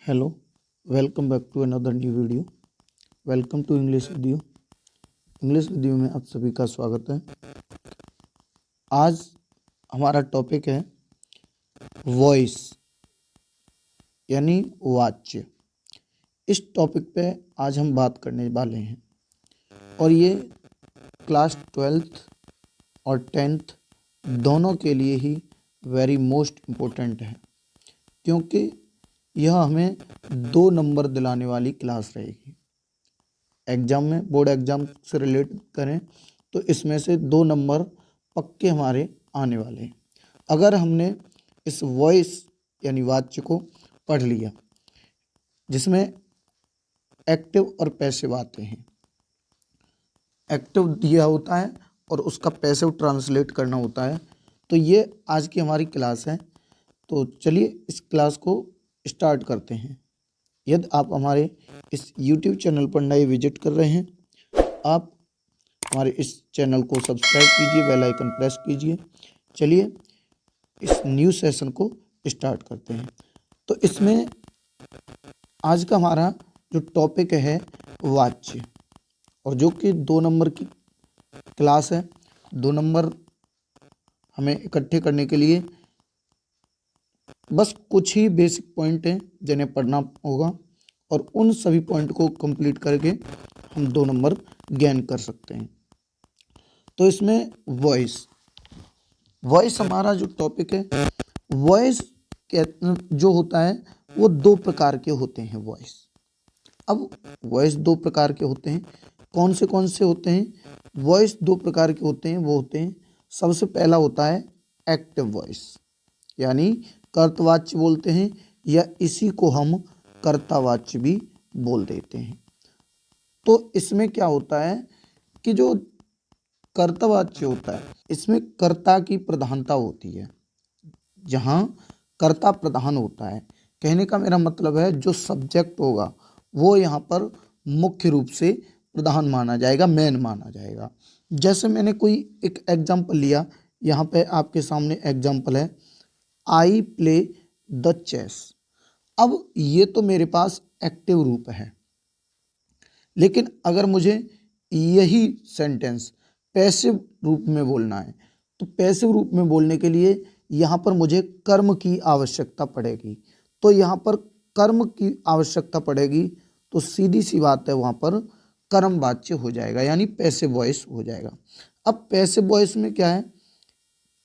Hello, welcome back to another new video. Welcome to English video. English video में आप सभी का स्वागत है। आज हमारा टॉपिक है वॉइस यानी वाच्य। इस टॉपिक पे आज हम बात करने वाले हैं और ये क्लास 12th और 10th दोनों के लिए ही वेरी मोस्ट इम्पोर्टेंट है, क्योंकि यह हमें 2 नंबर दिलाने वाली क्लास रहेगी। एग्ज़ाम में, बोर्ड एग्ज़ाम से रिलेट करें तो इसमें से 2 नंबर पक्के हमारे आने वाले हैं अगर हमने इस वॉइस यानी वाच्य को पढ़ लिया, जिसमें एक्टिव और पैसिव आते हैं। एक्टिव दिया होता है और उसका पैसिव ट्रांसलेट करना होता है। तो ये आज की हमारी क्लास है। तो चलिए इस क्लास को स्टार्ट करते हैं। यदि आप हमारे इस YouTube चैनल पर नए विजिट कर रहे हैं, आप हमारे इस चैनल को सब्सक्राइब कीजिए, बेल आइकन प्रेस कीजिए। चलिए इस न्यू सेशन को स्टार्ट करते हैं। तो इसमें आज का हमारा जो टॉपिक है वाच्य, और जो कि 2 नंबर की क्लास है। 2 नंबर हमें इकट्ठे करने के लिए बस कुछ ही बेसिक पॉइंट हैं जिन्हें पढ़ना होगा, और उन सभी पॉइंट को कंप्लीट करके हम 2 नंबर गेन कर सकते हैं। तो इसमें वॉइस हमारा जो टॉपिक है, वॉइस जो होता है वो 2 प्रकार के होते हैं। अब वॉइस 2 प्रकार के होते हैं। कौन से होते हैं? वॉइस 2 प्रकार के होते हैं। वो होते हैं, सबसे पहला होता है एक्टिव वॉइस, यानी कर्तवाच्य बोलते हैं, या इसी को हम कर्तावाच्य भी बोल देते हैं। तो इसमें क्या होता है कि जो कर्तावाच्य होता है, इसमें कर्ता की प्रधानता होती है। जहाँ कर्ता प्रधान होता है, कहने का मेरा मतलब है जो सब्जेक्ट होगा वो यहाँ पर मुख्य रूप से प्रधान माना जाएगा, मेन माना जाएगा। जैसे मैंने कोई एक एग्जाम्पल लिया, यहाँ पे आपके सामने एग्जाम्पल है, आई प्ले द चेस। अब ये तो मेरे पास एक्टिव रूप है, लेकिन अगर मुझे यही सेंटेंस पैसिव रूप में बोलना है, तो पैसिव रूप में बोलने के लिए यहाँ पर मुझे कर्म की आवश्यकता पड़ेगी। तो यहाँ पर कर्म की आवश्यकता पड़ेगी, तो सीधी सी बात है, वहाँ पर कर्मवाच्य हो जाएगा, यानी पैसिव वॉइस हो जाएगा। अब पैसिव वॉइस में क्या है?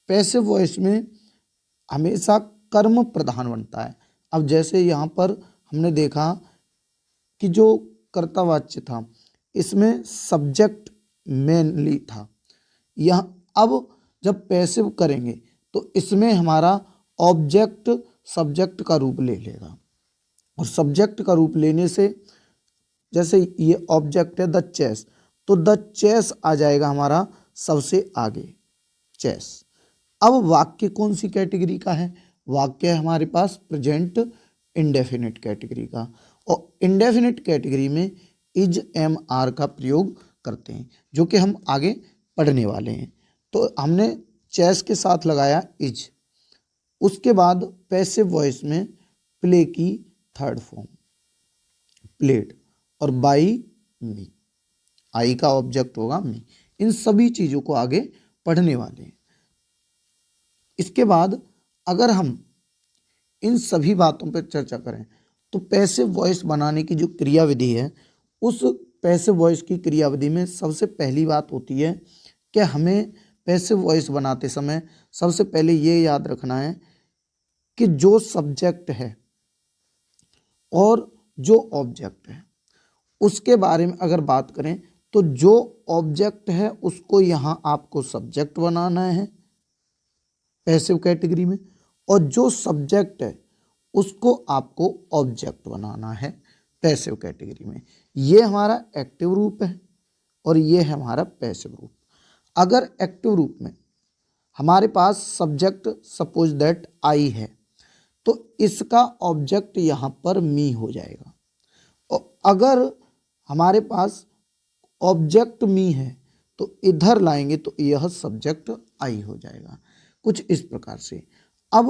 पैसिव वॉइस में हमेशा कर्म प्रधान बनता है। अब जैसे यहाँ पर हमने देखा कि जो कर्तावाच्य था, इसमें सब्जेक्ट मेनली था। यह अब जब पैसिव करेंगे तो इसमें हमारा ऑब्जेक्ट सब्जेक्ट का रूप ले लेगा, और सब्जेक्ट का रूप लेने से, जैसे ये ऑब्जेक्ट है द चेस, तो द चेस आ जाएगा हमारा सबसे आगे, चेस। अब वाक्य कौन सी कैटेगरी का है? वाक्य है हमारे पास प्रेजेंट इंडेफिनिट कैटेगरी का, और इंडेफिनिट कैटेगरी में इज एम आर का प्रयोग करते हैं, जो कि हम आगे पढ़ने वाले हैं। तो हमने चेस के साथ लगाया इज। उसके बाद पैसिव वॉइस में प्ले की थर्ड फॉर्म प्लेड, और बाई मी, आई का ऑब्जेक्ट होगा मी। इन सभी चीज़ों को आगे पढ़ने वाले हैं। इसके बाद अगर हम इन सभी बातों पर चर्चा करें, तो पैसिव वॉइस बनाने की जो क्रियाविधि है, उस पैसिव वॉइस की क्रियाविधि में सबसे पहली बात होती है कि हमें पैसिव वॉइस बनाते समय सबसे पहले ये याद रखना है कि जो सब्जेक्ट है और जो ऑब्जेक्ट है, उसके बारे में अगर बात करें, तो जो ऑब्जेक्ट है उसको यहाँ आपको सब्जेक्ट बनाना है पैसिव कैटेगरी में, और जो सब्जेक्ट है उसको आपको ऑब्जेक्ट बनाना है पैसिव कैटेगरी में। ये हमारा एक्टिव रूप है और ये है हमारा पैसिव रूप। अगर एक्टिव रूप में हमारे पास सब्जेक्ट सपोज दैट आई है, तो इसका ऑब्जेक्ट यहाँ पर मी हो जाएगा, और अगर हमारे पास ऑब्जेक्ट मी है तो इधर लाएंगे तो यह सब्जेक्ट आई हो जाएगा, कुछ इस प्रकार से। अब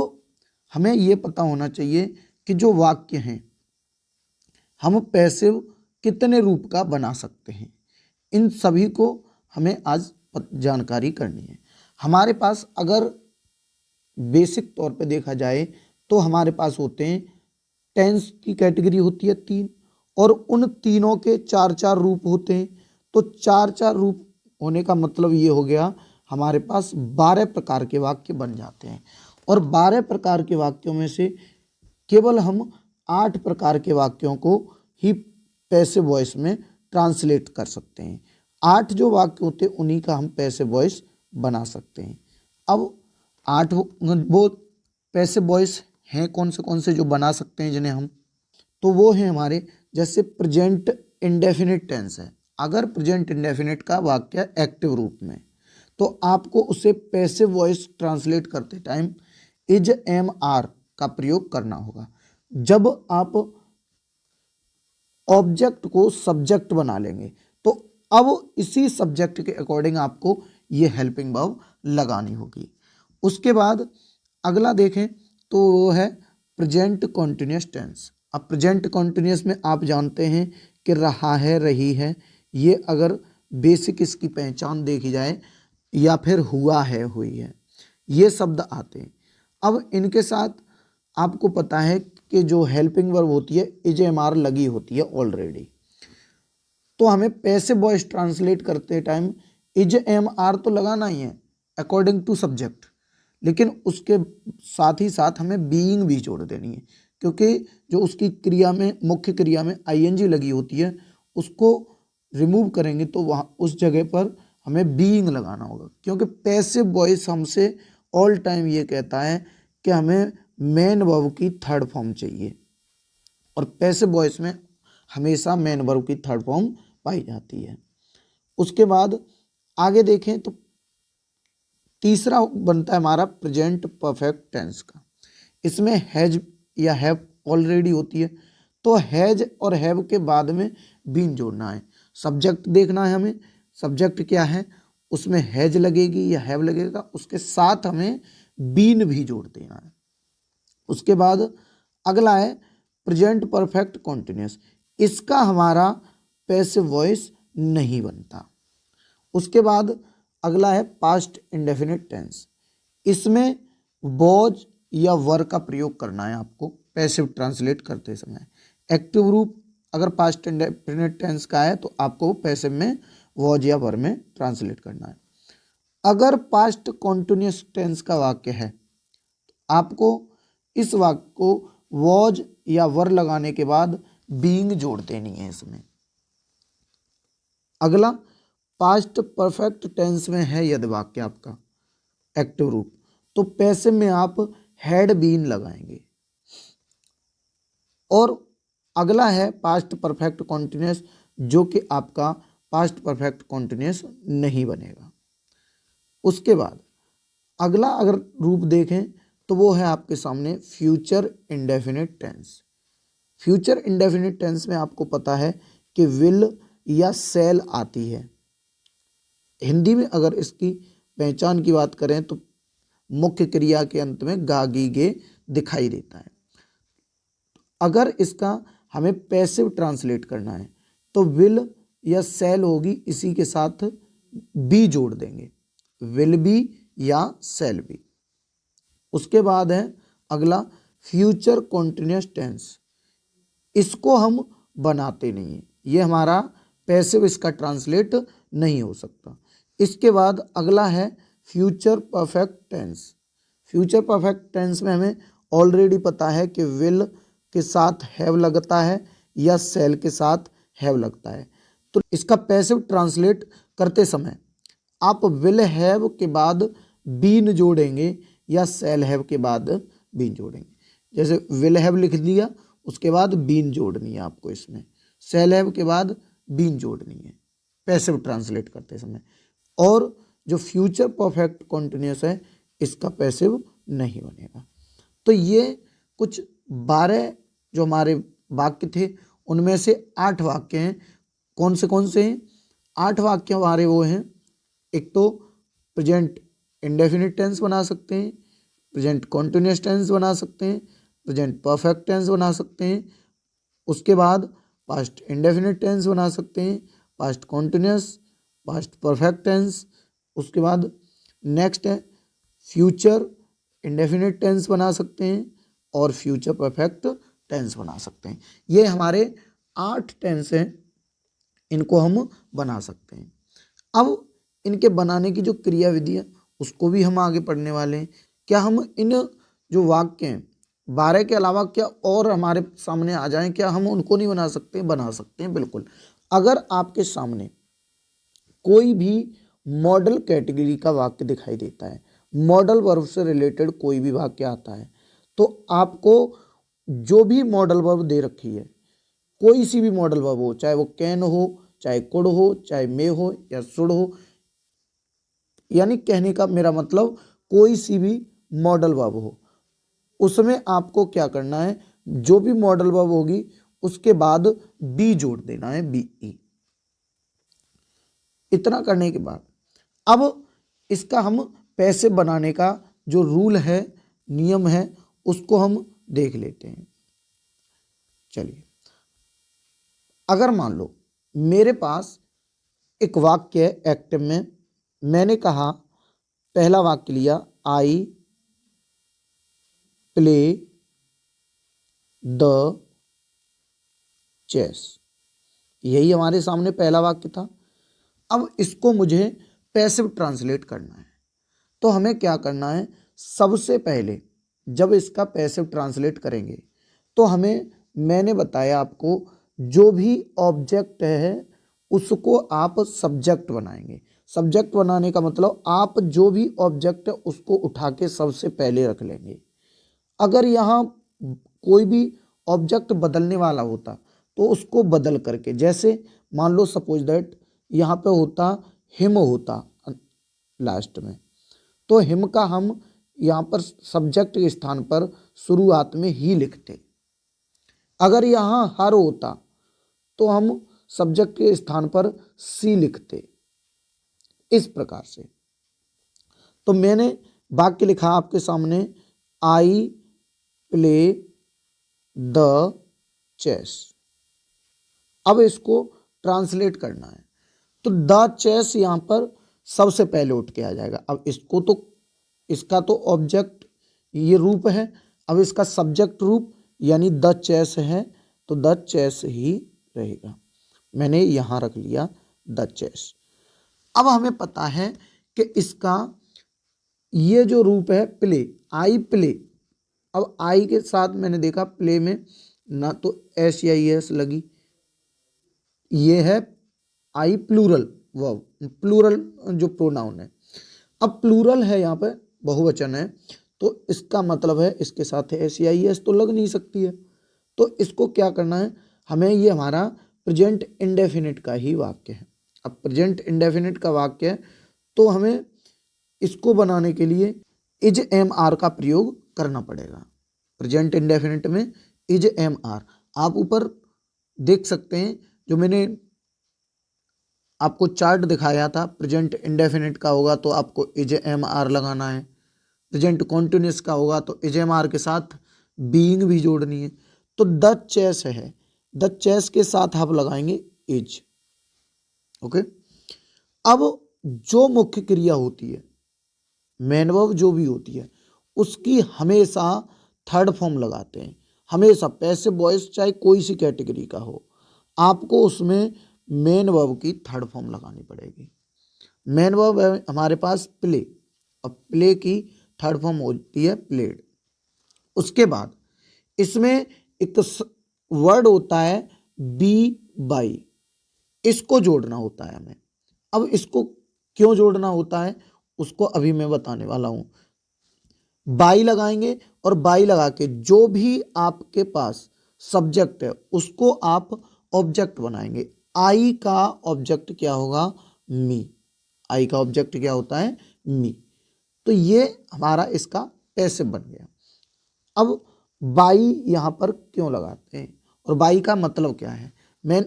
हमें यह पता होना चाहिए कि जो वाक्य हैं हम पैसिव कितने रूप का बना सकते हैं, इन सभी को हमें आज जानकारी करनी है। हमारे पास अगर बेसिक तौर पे देखा जाए तो हमारे पास होते हैं टेंस की कैटेगरी होती है 3, और उन तीनों के 4-4 रूप होते हैं। तो 4-4 रूप होने का मतलब ये हो गया हमारे पास 12 प्रकार के वाक्य बन जाते हैं, और 12 प्रकार के वाक्यों में से केवल हम 8 प्रकार के वाक्यों को ही पैसिव वॉइस में ट्रांसलेट कर सकते हैं। 8 जो वाक्य होते हैं उन्हीं का हम पैसिव वॉइस बना सकते हैं। अब 8 वो पैसिव वॉइस हैं कौन से जो बना सकते हैं जिन्हें हम, तो वो है हमारे, जैसे प्रेजेंट इंडेफिनिट टेंस है। अगर प्रेजेंट इंडेफिनिट का वाक्य एक्टिव रूप में, तो आपको उसे पैसिव वॉइस ट्रांसलेट करते टाइम इज एम आर का प्रयोग करना होगा। जब आप ऑब्जेक्ट को सब्जेक्ट बना लेंगे तो अब इसी सब्जेक्ट के अकॉर्डिंग आपको ये हेल्पिंग वर्ब लगानी होगी। उसके बाद अगला देखें तो वो है प्रेजेंट कॉन्टिन्यूस टेंस। अब प्रेजेंट कॉन्टिन्यूस में आप जानते हैं कि रहा है, रही है, ये अगर बेसिक इसकी पहचान देखी जाए, या फिर हुआ है, हुई है, ये शब्द आते हैं। अब इनके साथ आपको पता है कि जो हेल्पिंग वर्ब होती है इज एम आर लगी होती है ऑलरेडी, तो हमें पैसिव वॉइस ट्रांसलेट करते टाइम इज एम आर तो लगाना ही है अकॉर्डिंग टू सब्जेक्ट, लेकिन उसके साथ ही साथ हमें बीइंग भी जोड़ देनी है, क्योंकि जो उसकी क्रिया में, मुख्य क्रिया में आईएनजी लगी होती है, उसको रिमूव करेंगे तो वहाँ उस जगह पर हमें बीइंग लगाना होगा, क्योंकि पैसिव वॉइस हमसे ऑल टाइम ये कहता है कि हमें मेन वर्ब की थर्ड फॉर्म चाहिए, और पैसिव वॉइस में हमेशा मेन वर्ब की थर्ड फॉर्म पाई जाती है। उसके बाद आगे देखें तो तीसरा बनता है हमारा प्रेजेंट परफेक्ट टेंस का। इसमें हैज या हैव ऑलरेडी होती है, तो हैज और हैव के बाद में बीन जोड़ना है। सब्जेक्ट देखना है हमें, सब्जेक्ट क्या है, उसमें हैज लगेगी या हैव लगेगा, उसके साथ हमें बीन भी जोड़ देना है। उसके बाद अगला है प्रेजेंट परफेक्ट कॉन्टिन्यूस। इसका हमारा पैसिव वॉइस नहीं बनता। उसके बाद अगला है पास्ट इंडेफिनिट टेंस। इसमें वॉज या वर का प्रयोग करना है आपको पैसिव ट्रांसलेट करते समय। एक्टिव रूप अगर पास्ट इंडेफिनिट टेंस का है तो आपको पैसिव में वॉज या वर में ट्रांसलेट करना है। अगर पास्ट कॉन्टिन्यूस टेंस का वाक्य है, आपको इस वाक्य को वॉज या वर लगाने के बाद बीइंग जोड़ देनी है इसमें। अगला पास्ट परफेक्ट टेंस में है यदि वाक्य आपका एक्टिव रूप, तो पैसिव में आप हैड बीन लगाएंगे। और अगला है पास्ट परफेक्ट कॉन्टिन्यूस, जो कि आपका पास्ट परफेक्ट कॉन्टिन्यूस नहीं बनेगा। उसके बाद अगला अगर रूप देखें तो वो है आपके सामने future indefinite tense. Future indefinite tense में आपको पता है कि विल या सेल आती है। हिंदी में अगर इसकी पहचान की बात करें तो मुख्य क्रिया के अंत में गा गी गे दिखाई देता है। अगर इसका हमें पैसिव ट्रांसलेट करना है तो विल या सेल होगी, इसी के साथ बी जोड़ देंगे, विल बी या सेल बी। उसके बाद है अगला फ्यूचर कॉन्टिन्यूस टेंस। इसको हम बनाते नहीं हैं, ये हमारा पैसिव इसका ट्रांसलेट नहीं हो सकता। इसके बाद अगला है future perfect tense. Future perfect tense में हमें ऑलरेडी पता है कि विल के साथ हैव लगता है या सेल के साथ हैव लगता है, तो इसका पैसिव ट्रांसलेट करते समय आप विल हैव के बाद बीन जोड़ेंगे या सेल हैव के बाद बीन जोड़ेंगे। जैसे विल हैव लिख दिया, उसके बाद बीन जोड़नी है आपको, इसमें सेल हैव के बाद बीन जोड़नी है पैसिव ट्रांसलेट करते समय। और जो फ्यूचर परफेक्ट कॉन्टिन्यूस है इसका पैसिव नहीं बनेगा। तो ये कुछ 12 जो हमारे वाक्य थे उनमें से 8 वाक्य हैं। कौन से हैं? 8 वाक्य हमारे वो हैं, एक तो प्रेजेंट इंडेफिनिट टेंस बना सकते हैं, प्रेजेंट कॉन्टिन्यूस टेंस बना सकते हैं, प्रेजेंट परफेक्ट टेंस बना सकते हैं। उसके बाद पास्ट इंडेफिनिट टेंस बना सकते हैं, past continuous, past perfect tense. उसके बाद नेक्स्ट है फ्यूचर इंडेफिनिट टेंस बना सकते हैं और फ्यूचर परफेक्ट टेंस बना सकते हैं। ये हमारे 8 टेंस हैं, इनको हम बना सकते हैं। अब इनके बनाने की जो क्रिया विधि है उसको भी हम आगे पढ़ने वाले हैं। क्या हम इन जो वाक्य हैं 12 के अलावा क्या और हमारे सामने आ जाएं, क्या हम उनको नहीं बना सकते? बना सकते हैं बिल्कुल। अगर आपके सामने कोई भी मॉडल कैटेगरी का वाक्य दिखाई देता है, मॉडल वर्ब से रिलेटेड कोई भी वाक्य आता है, तो आपको जो भी मॉडल वर्ब दे रखी है, कोई सी भी मॉडल वर्ब हो, चाहे वो कैन हो, चाहे कुड हो, चाहे मे हो या शुड हो, यानी कहने का मेरा मतलब कोई सी भी मॉडल वर्ब हो, उसमें आपको क्या करना है, जो भी मॉडल वर्ब होगी उसके बाद बी जोड़ देना है, बी ई। इतना करने के बाद अब इसका हम पैसे बनाने का जो रूल है, नियम है, उसको हम देख लेते हैं। चलिए, अगर मान लो मेरे पास एक वाक्य है एक्टिव में, मैंने कहा पहला वाक्य लिया आई प्ले द चेस, यही हमारे सामने पहला वाक्य था। अब इसको मुझे पैसिव ट्रांसलेट करना है, तो हमें क्या करना है, सबसे पहले जब इसका पैसिव ट्रांसलेट करेंगे तो हमें, मैंने बताया आपको, जो भी ऑब्जेक्ट है उसको आप सब्जेक्ट बनाएंगे। सब्जेक्ट बनाने का मतलब आप जो भी ऑब्जेक्ट है उसको उठा के सबसे पहले रख लेंगे। अगर यहाँ कोई भी ऑब्जेक्ट बदलने वाला होता तो उसको बदल करके, जैसे मान लो सपोज दैट यहाँ पे होता हिम होता लास्ट में, तो हिम का हम यहाँ पर सब्जेक्ट के स्थान पर शुरुआत में ही लिखते। अगर यहाँ हर होता तो हम सब्जेक्ट के स्थान पर सी लिखते, इस प्रकार से। तो मैंने वाक्य लिखा आपके सामने, आई प्ले द चेस। अब इसको ट्रांसलेट करना है, तो द चेस यहां पर सबसे पहले उठ के आ जाएगा। अब इसको तो, इसका तो ऑब्जेक्ट ये रूप है, अब इसका सब्जेक्ट रूप यानी द चेस है, तो द चेस ही रहेगा। मैंने यहां रख लिया द चेस। अब हमें पता है कि इसका ये जो रूप है प्ले, आई प्ले। अब आई के साथ मैंने देखा प्ले में ना तो एस या एस लगी, ये है आई प्लूरल वर्ब, प्लूरल जो प्रोनाउन है। अब प्लूरल है, यहाँ पे बहुवचन है, तो इसका मतलब है इसके साथ एस या एस तो लग नहीं सकती है। तो इसको क्या करना है हमें, ये हमारा प्रेजेंट इंडेफिनिट का ही वाक्य है। अब प्रेजेंट इंडेफिनिट का वाक्य है तो हमें इसको बनाने के लिए इज एम आर का प्रयोग करना पड़ेगा। प्रेजेंट इंडेफिनिट में इज एम आर, आप ऊपर देख सकते हैं जो मैंने आपको चार्ट दिखाया था, प्रेजेंट इंडेफिनिट का होगा तो आपको इज एम आर लगाना है, प्रेजेंट कॉन्टिन्यूस का होगा तो इज एम आर के साथ बीइंग भी जोड़नी है। तो द चेस है, द चेस के साथ आप लगाएंगे इज। ओके, अब जो मुख्य क्रिया होती है, मेन वर्ब जो भी होती है, उसकी हमेशा थर्ड फॉर्म लगाते हैं, हमेशा पैसिव वॉइस चाहे कोई सी कैटेगरी का हो, आपको उसमें मेन वर्ब की थर्ड फॉर्म लगानी पड़ेगी। मेन वर्ब है हमारे पास प्ले, और प्ले की थर्ड फॉर्म होती है प्लेड। उसके बाद इसमें एक वर्ड होता है बी बाई, इसको जोड़ना होता है हमें। अब इसको क्यों जोड़ना होता है उसको अभी मैं बताने वाला हूं। बाई लगाएंगे और बाई लगा के जो भी आपके पास सब्जेक्ट है उसको आप ऑब्जेक्ट बनाएंगे। आई का ऑब्जेक्ट क्या होगा, मी। आई का ऑब्जेक्ट क्या होता है, मी। तो ये हमारा इसका पैसिव बन गया। अब बाई यहां पर क्यों लगाते हैं और बाई का मतलब क्या है, मैं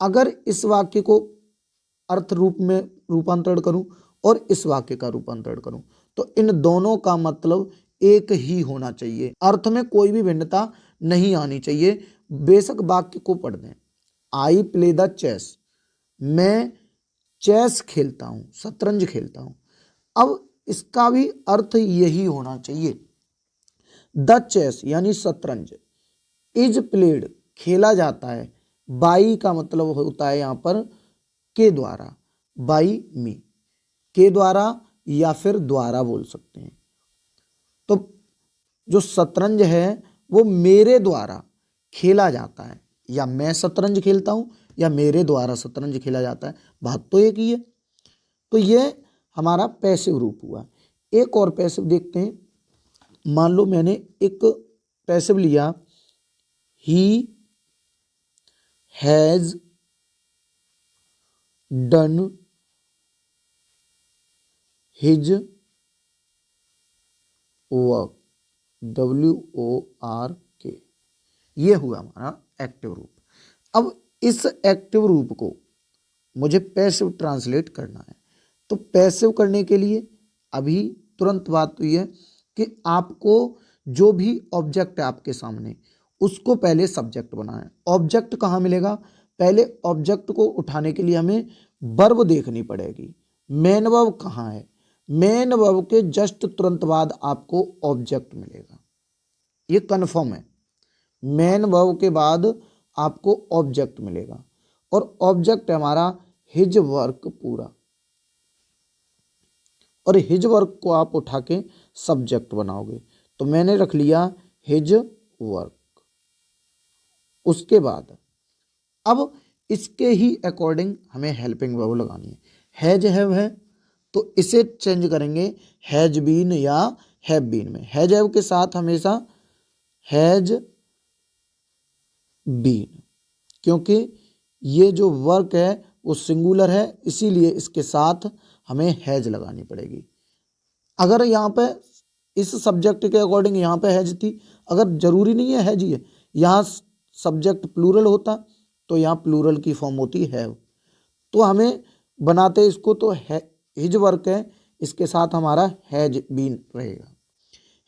अगर इस वाक्य को अर्थ रूप में रूपांतरण करूं और इस वाक्य का रूपांतरण करूं तो इन दोनों का मतलब एक ही होना चाहिए, अर्थ में कोई भी भिन्नता नहीं आनी चाहिए, बेशक वाक्य को पढ़ दें। आई प्ले द चेस, मैं चेस खेलता हूँ, शतरंज खेलता हूँ। अब इसका भी अर्थ यही होना चाहिए। द चेस यानी शतरंज, इज प्लेड खेला जाता है, बाई का मतलब होता है यहाँ पर के द्वारा, बाई मी, के द्वारा या फिर द्वारा बोल सकते हैं। तो जो शतरंज है वो मेरे द्वारा खेला जाता है, या मैं शतरंज खेलता हूं या मेरे द्वारा शतरंज खेला जाता है, बात तो एक ही है। तो ये हमारा पैसिव रूप हुआ। एक और पैसिव देखते हैं। मान लो मैंने एक पैसिव लिया, he has done his work, WORK, ये हुआ हमारा एक्टिव रूप। अब इस एक्टिव रूप को मुझे पैसिव ट्रांसलेट करना है। तो पैसिव करने के लिए अभी तुरंत बात हुई है कि आपको जो भी ऑब्जेक्ट है आपके सामने, उसको पहले सब्जेक्ट बनाना है। ऑब्जेक्ट कहाँ मिलेगा? पहले ऑब्जेक्ट को उठाने के लिए हमें वर्ब देखनी पड़ेगी। मेन वर्ब कहाँ है? मेन वर्ब के जस्ट तुरंत बाद आपको ऑब्जेक्ट मिलेगा, ये कन्फर्म है। मेन वर्ब के बाद आपको ऑब्जेक्ट मिलेगा, और ऑब्जेक्ट है हमारा हिज वर्क पूरा, और हिज वर्क को आप उठा के सब्जेक्ट बनाओगे। तो मैंने रख लिया हिज वर्क। उसके बाद अब इसके ही अकॉर्डिंग हमें हेल्पिंग वर्ब लगानी है। हैज हैव है तो इसे चेंज करेंगे हैज बीन या हैव बीन में। हैज हैव के साथ हमेशा हैज बीन, क्योंकि ये जो वर्क है वो सिंगुलर है, इसीलिए इसके साथ हमें हैज लगानी पड़ेगी। अगर यहाँ पे इस सब्जेक्ट के अकॉर्डिंग यहाँ पे हैज थी, अगर जरूरी नहीं है हैज ही है, यहाँ सब्जेक्ट प्लूरल होता तो यहाँ प्लूरल की फॉर्म होती हैव। तो हमें बनाते इसको तो हिज वर्क है, इसके साथ हमारा हैज बीन रहेगा।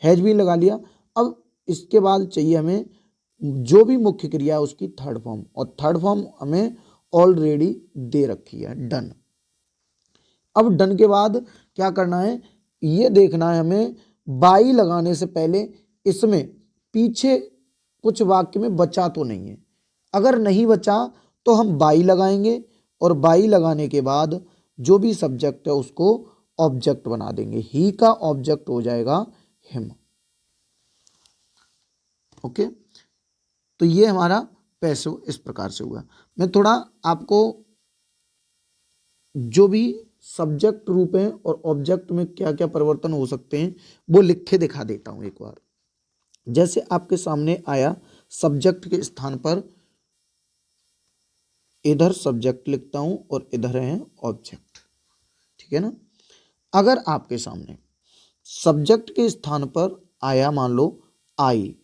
हैज बीन लगा लिया। अब इसके बाद चाहिए हमें जो भी मुख्य क्रिया है उसकी थर्ड फॉर्म, और थर्ड फॉर्म हमें ऑलरेडी दे रखी है, डन। अब डन के बाद क्या करना है, ये देखना है हमें बाई लगाने से पहले इसमें पीछे कुछ वाक्य में बचा तो नहीं है। अगर नहीं बचा तो हम बाई लगाएंगे, और बाई लगाने के बाद जो भी सब्जेक्ट है उसको ऑब्जेक्ट बना देंगे। ही का ऑब्जेक्ट हो जाएगा हिम। ओके, तो ये हमारा पैसिव इस प्रकार से हुआ। मैं थोड़ा आपको जो भी सब्जेक्ट रूप हैं और ऑब्जेक्ट में क्या क्या परिवर्तन हो सकते हैं वो लिख के दिखा देता हूं एक बार। जैसे आपके सामने आया, सब्जेक्ट के स्थान पर इधर सब्जेक्ट लिखता हूं और इधर है ऑब्जेक्ट, ठीक है ना। अगर आपके सामने सब्जेक्ट के स्थान पर आया मान लो आई,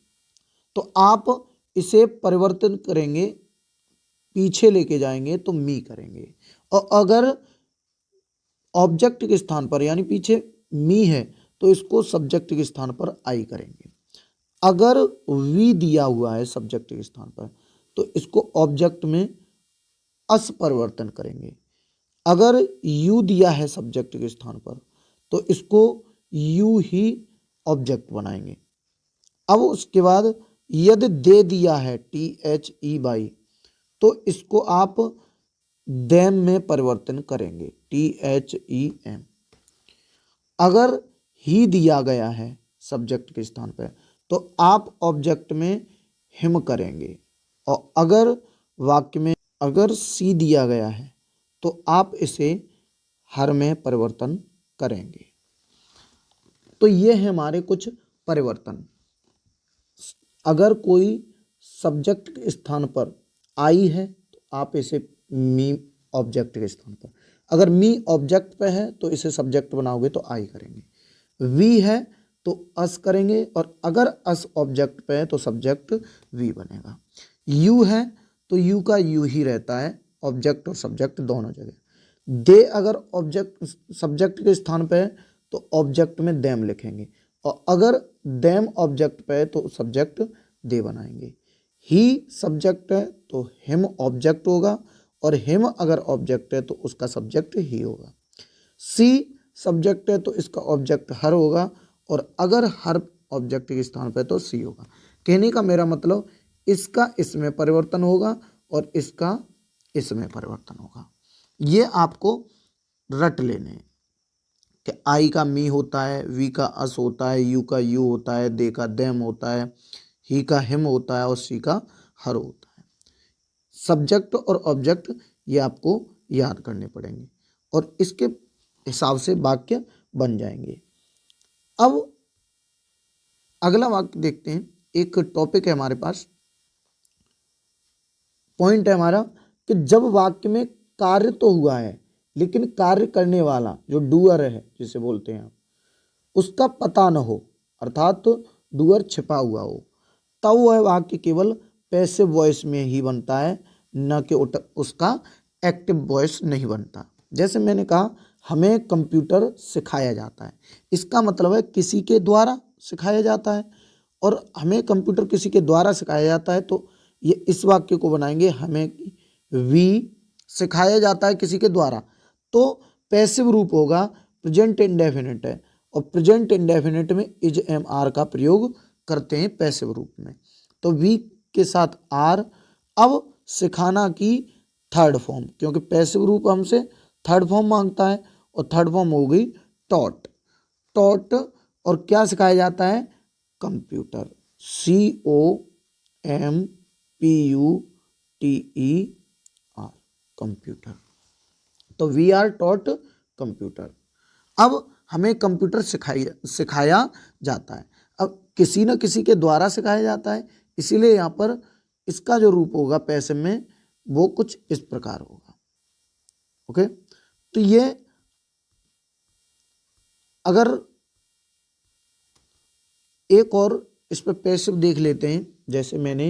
तो आप इसे परिवर्तन करेंगे, पीछे लेके जाएंगे तो मी करेंगे। और अगर ऑब्जेक्ट के स्थान पर यानी पीछे मी है तो इसको सब्जेक्ट के स्थान पर आई करेंगे। अगर वी दिया हुआ है सब्जेक्ट के स्थान पर तो इसको ऑब्जेक्ट में अस परिवर्तन करेंगे। अगर यू दिया है सब्जेक्ट के स्थान पर तो इसको यू ही ऑब्जेक्ट बनाएंगे। अब उसके बाद यदि दे दिया है THE तो इसको आप देम में परिवर्तन करेंगे, THEM। अगर ही दिया गया है सब्जेक्ट के स्थान पर तो आप ऑब्जेक्ट में हिम करेंगे, और अगर वाक्य में अगर सी दिया गया है तो आप इसे हर में परिवर्तन करेंगे। तो ये है हमारे कुछ परिवर्तन। अगर कोई सब्जेक्ट के स्थान पर आई है तो आप इसे मी ऑब्जेक्ट के स्थान पर, अगर मी ऑब्जेक्ट पे है तो इसे सब्जेक्ट बनाओगे तो आई करेंगे। वी है तो अस करेंगे, और अगर अस ऑब्जेक्ट पे है तो सब्जेक्ट वी बनेगा। यू है तो यू का यू ही रहता है, ऑब्जेक्ट और सब्जेक्ट दोनों जगह। दे अगर ऑब्जेक्ट सब्जेक्ट के स्थान पे है तो ऑब्जेक्ट में देम लिखेंगे, और अगर देम ऑब्जेक्ट पे है तो सब्जेक्ट दे बनाएंगे। ही सब्जेक्ट है तो हिम ऑब्जेक्ट होगा, और हिम अगर ऑब्जेक्ट है तो उसका सब्जेक्ट ही होगा। सी सब्जेक्ट है तो इसका ऑब्जेक्ट हर होगा, और अगर हर ऑब्जेक्ट के स्थान पे तो सी होगा। कहने का मेरा मतलब इसका इसमें परिवर्तन होगा और इसका इसमें परिवर्तन होगा। ये आपको रट लेने हैं कि आई का मी होता है, वी का अस होता है, यू का यू होता है, दे का देम होता है, ही का हिम होता है और सी का हर होता है। सब्जेक्ट और ऑब्जेक्ट ये आपको याद करने पड़ेंगे और इसके हिसाब से वाक्य बन जाएंगे। अब अगला वाक्य देखते हैं। एक टॉपिक है हमारे पास, पॉइंट है हमारा कि जब वाक्य में कार्य तो हुआ है लेकिन कार्य करने वाला जो डूअर है जिसे बोलते हैं उसका पता न हो, अर्थात डूअर छिपा हुआ हो, तब वह वाक्य केवल पैसिव वॉइस में ही बनता है, न कि उसका एक्टिव वॉइस नहीं बनता। जैसे मैंने कहा हमें कंप्यूटर सिखाया जाता है, इसका मतलब है किसी के द्वारा सिखाया जाता है, और हमें कंप्यूटर किसी के द्वारा सिखाया जाता है तो ये इस वाक्य को बनाएंगे हमें वी सिखाया जाता है किसी के द्वारा, तो पैसिव रूप होगा, प्रेजेंट इंडेफिनिट है और प्रेजेंट इंडेफिनिट में इज एम आर का प्रयोग करते हैं पैसिव रूप में, तो वी के साथ आर। अब सिखाना की थर्ड फॉर्म, क्योंकि पैसिव रूप हमसे थर्ड फॉर्म मांगता है और थर्ड फॉर्म हो गई टॉट। टॉट और क्या सिखाया जाता है? Computer, COMPUTER, computer. तो वी आर टॉट कंप्यूटर। अब हमें कंप्यूटर सिखाया जाता है। अब किसी न किसी के द्वारा सिखाया जाता है, इसीलिए यहाँ पर इसका जो रूप होगा पैसिव में वो कुछ इस प्रकार होगा। ओके, तो ये अगर एक और इस पर पैसिव देख लेते हैं, जैसे मैंने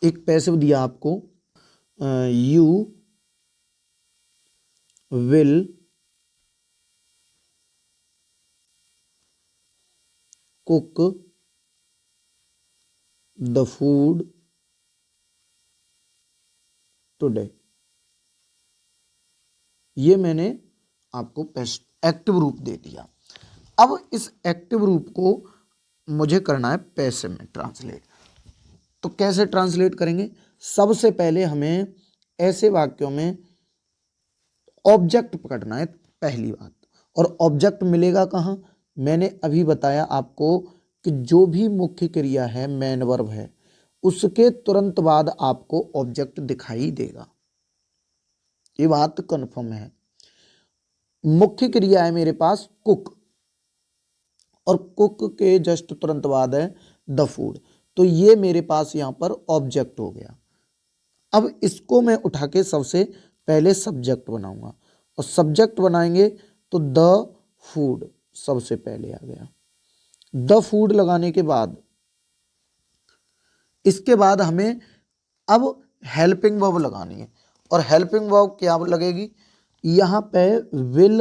एक पैसिव दिया आपको, you will cook the food today. ये मैंने आपको एक्टिव रूप दे दिया। अब इस एक्टिव रूप को मुझे करना है पैसिव में ट्रांसलेट। तो कैसे ट्रांसलेट करेंगे? सबसे पहले हमें ऐसे वाक्यों में ऑब्जेक्ट पकड़ना है, पहली बात। और ऑब्जेक्ट मिलेगा कहाँ? मैंने अभी बताया आपको कि जो भी मुख्य क्रिया है, मेन वर्ब है, उसके तुरंत बाद आपको ऑब्जेक्ट दिखाई देगा। ये बात कन्फर्म है। मुख्य क्रिया है मेरे पास कुक, और कुक के जस्ट तुरंत बाद है द फूड, तो ये मेरे पास यहां पर ऑब्जेक्ट हो गया। अब इसको मैं उठा के सबसे पहले सब्जेक्ट बनाऊंगा, और सब्जेक्ट बनाएंगे तो द फूड सबसे पहले आ गया। द फूड लगाने के बाद इसके बाद हमें अब हेल्पिंग वर्ब लगानी है, और हेल्पिंग वर्ब क्या लगेगी? यहां पे विल,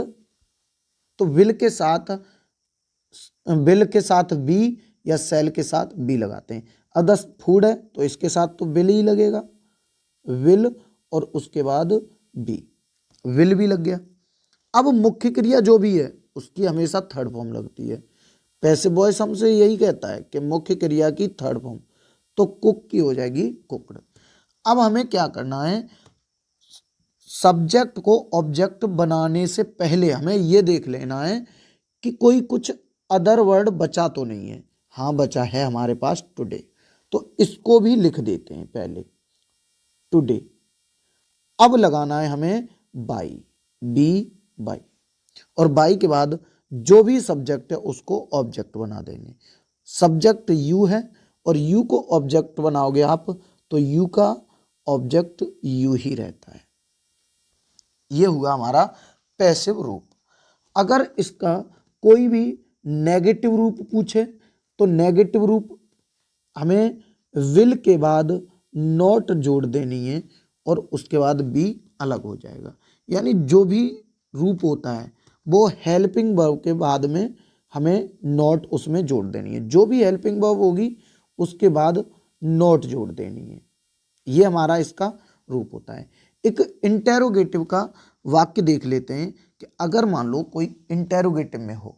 तो विल के साथ बी या सेल के साथ बी लगाते हैं। अब 10 फूड है तो इसके साथ तो विल ही लगेगा, विल, और उसके बाद बी, विल भी लग गया। अब मुख्य क्रिया जो भी है उसकी हमेशा थर्ड फॉर्म लगती है। पैसिव वॉइस हमसे यही कहता है कि मुख्य क्रिया की थर्ड फॉर्म, तो कुक की हो जाएगी कुक्ड। अब हमें क्या करना है? सब्जेक्ट को ऑब्जेक्ट बनाने से पहले हमें यह देख लेना है कि कोई कुछ अदर वर्ड बचा तो नहीं है। हाँ, बचा है हमारे पास टुडे, तो इसको भी लिख देते हैं पहले, टुडे। अब लगाना है हमें बाई, बाई, और बाई के बाद जो भी सब्जेक्ट है उसको ऑब्जेक्ट बना देंगे। सब्जेक्ट यू है और यू को ऑब्जेक्ट बनाओगे आप तो यू का ऑब्जेक्ट यू ही रहता है। ये हुआ हमारा पैसिव रूप। अगर इसका कोई भी नेगेटिव रूप पूछे तो नेगेटिव रूप हमें विल के बाद नॉट जोड़ देनी है और उसके बाद बी अलग हो जाएगा। यानी जो भी रूप होता है वो हेल्पिंग वर्ब के बाद में हमें नॉट उसमें जोड़ देनी है। जो भी हेल्पिंग वर्ब होगी उसके बाद नोट जोड़ देनी है। ये हमारा इसका रूप होता है। एक इंटेरोगेटिव का वाक्य देख लेते हैं कि अगर मान लो कोई इंटेरोगेटिव में हो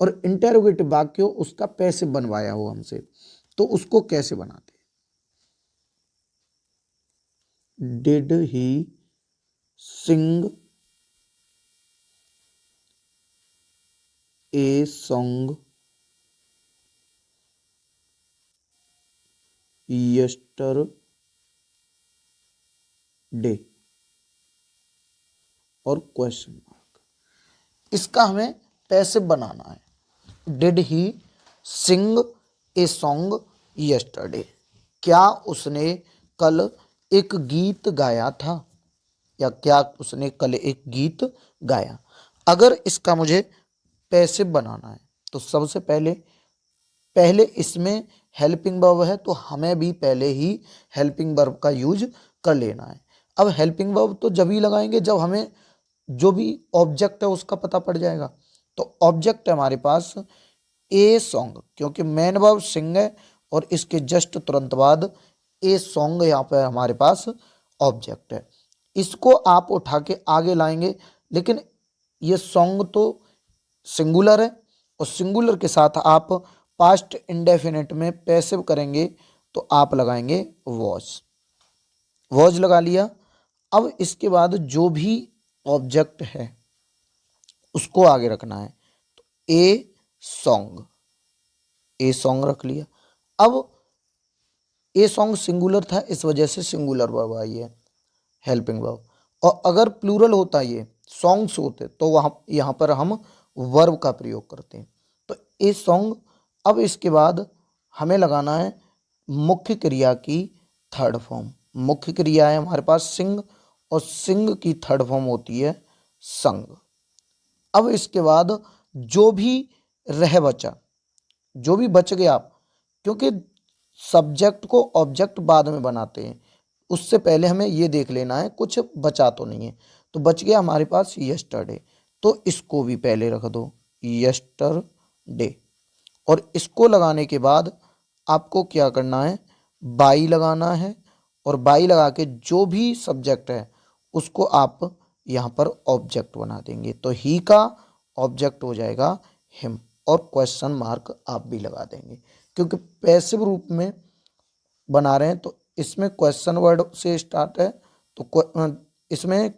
और इंटेरोगेटिव वाक्य हो, उसका पैसिव बनवाया हो हमसे, तो उसको कैसे बनाते हैं? Did he sing a song yesterday और क्वेश्चन मार्क। इसका हमें पैसिव बनाना है। Did he sing a song yesterday, क्या उसने कल एक गीत गाया था, या क्या उसने कल एक गीत गाया। अगर इसका मुझे पैसिव बनाना है तो सबसे पहले इसमें हेल्पिंग वर्ब है, तो हमें भी पहले ही हेल्पिंग वर्ब का यूज कर लेना है। अब हेल्पिंग वर्ब तो जब ही लगाएंगे जब हमें जो भी ऑब्जेक्ट है उसका पता पड़ जाएगा। तो ऑब्जेक्ट है हमारे पास ए सॉन्ग, क्योंकि मेन वर्ब सिंग है और इसके जस्ट तुरंत बाद ए सॉन्ग यहाँ पे हमारे पास ऑब्जेक्ट है। इसको आप उठा के आगे लाएंगे, लेकिन ये सॉन्ग तो सिंगुलर है और सिंगुलर के साथ आप पास्ट इंडेफिनिट में पैसिव करेंगे तो आप लगाएंगे वॉज लगा लिया। अब इसके बाद जो भी ऑब्जेक्ट है उसको आगे रखना है, तो ए सॉन्ग रख लिया। अब ए सॉन्ग सिंगुलर था, इस वजह से सिंगुलर वर्ब आई है हेल्पिंग वर्ब। और अगर प्लूरल होता ये सॉन्ग्स होते तो वहां यहां पर हम वर्ब का प्रयोग करते हैं। तो ए सॉन्ग। अब इसके बाद हमें लगाना है मुख्य क्रिया की थर्ड फॉर्म। मुख्य क्रिया है हमारे पास सिंग और सिंग की थर्ड फॉर्म होती है संग। अब इसके बाद जो भी रह बचा, जो भी बच गया, क्योंकि सब्जेक्ट को ऑब्जेक्ट बाद में बनाते हैं, उससे पहले हमें ये देख लेना है कुछ बचा तो नहीं है। तो बच गया हमारे पास यस्टरडे, तो इसको भी पहले रख दो यस्टरडे। और इसको लगाने के बाद आपको क्या करना है, बाई लगाना है, और बाई लगा के जो भी सब्जेक्ट है उसको आप यहाँ पर ऑब्जेक्ट बना देंगे। तो ही का ऑब्जेक्ट हो जाएगा हिम, और क्वेश्चन मार्क आप भी लगा देंगे, क्योंकि पैसिव रूप में बना रहे हैं तो इसमें क्वेश्चन वर्ड से स्टार्ट है। तो इसमें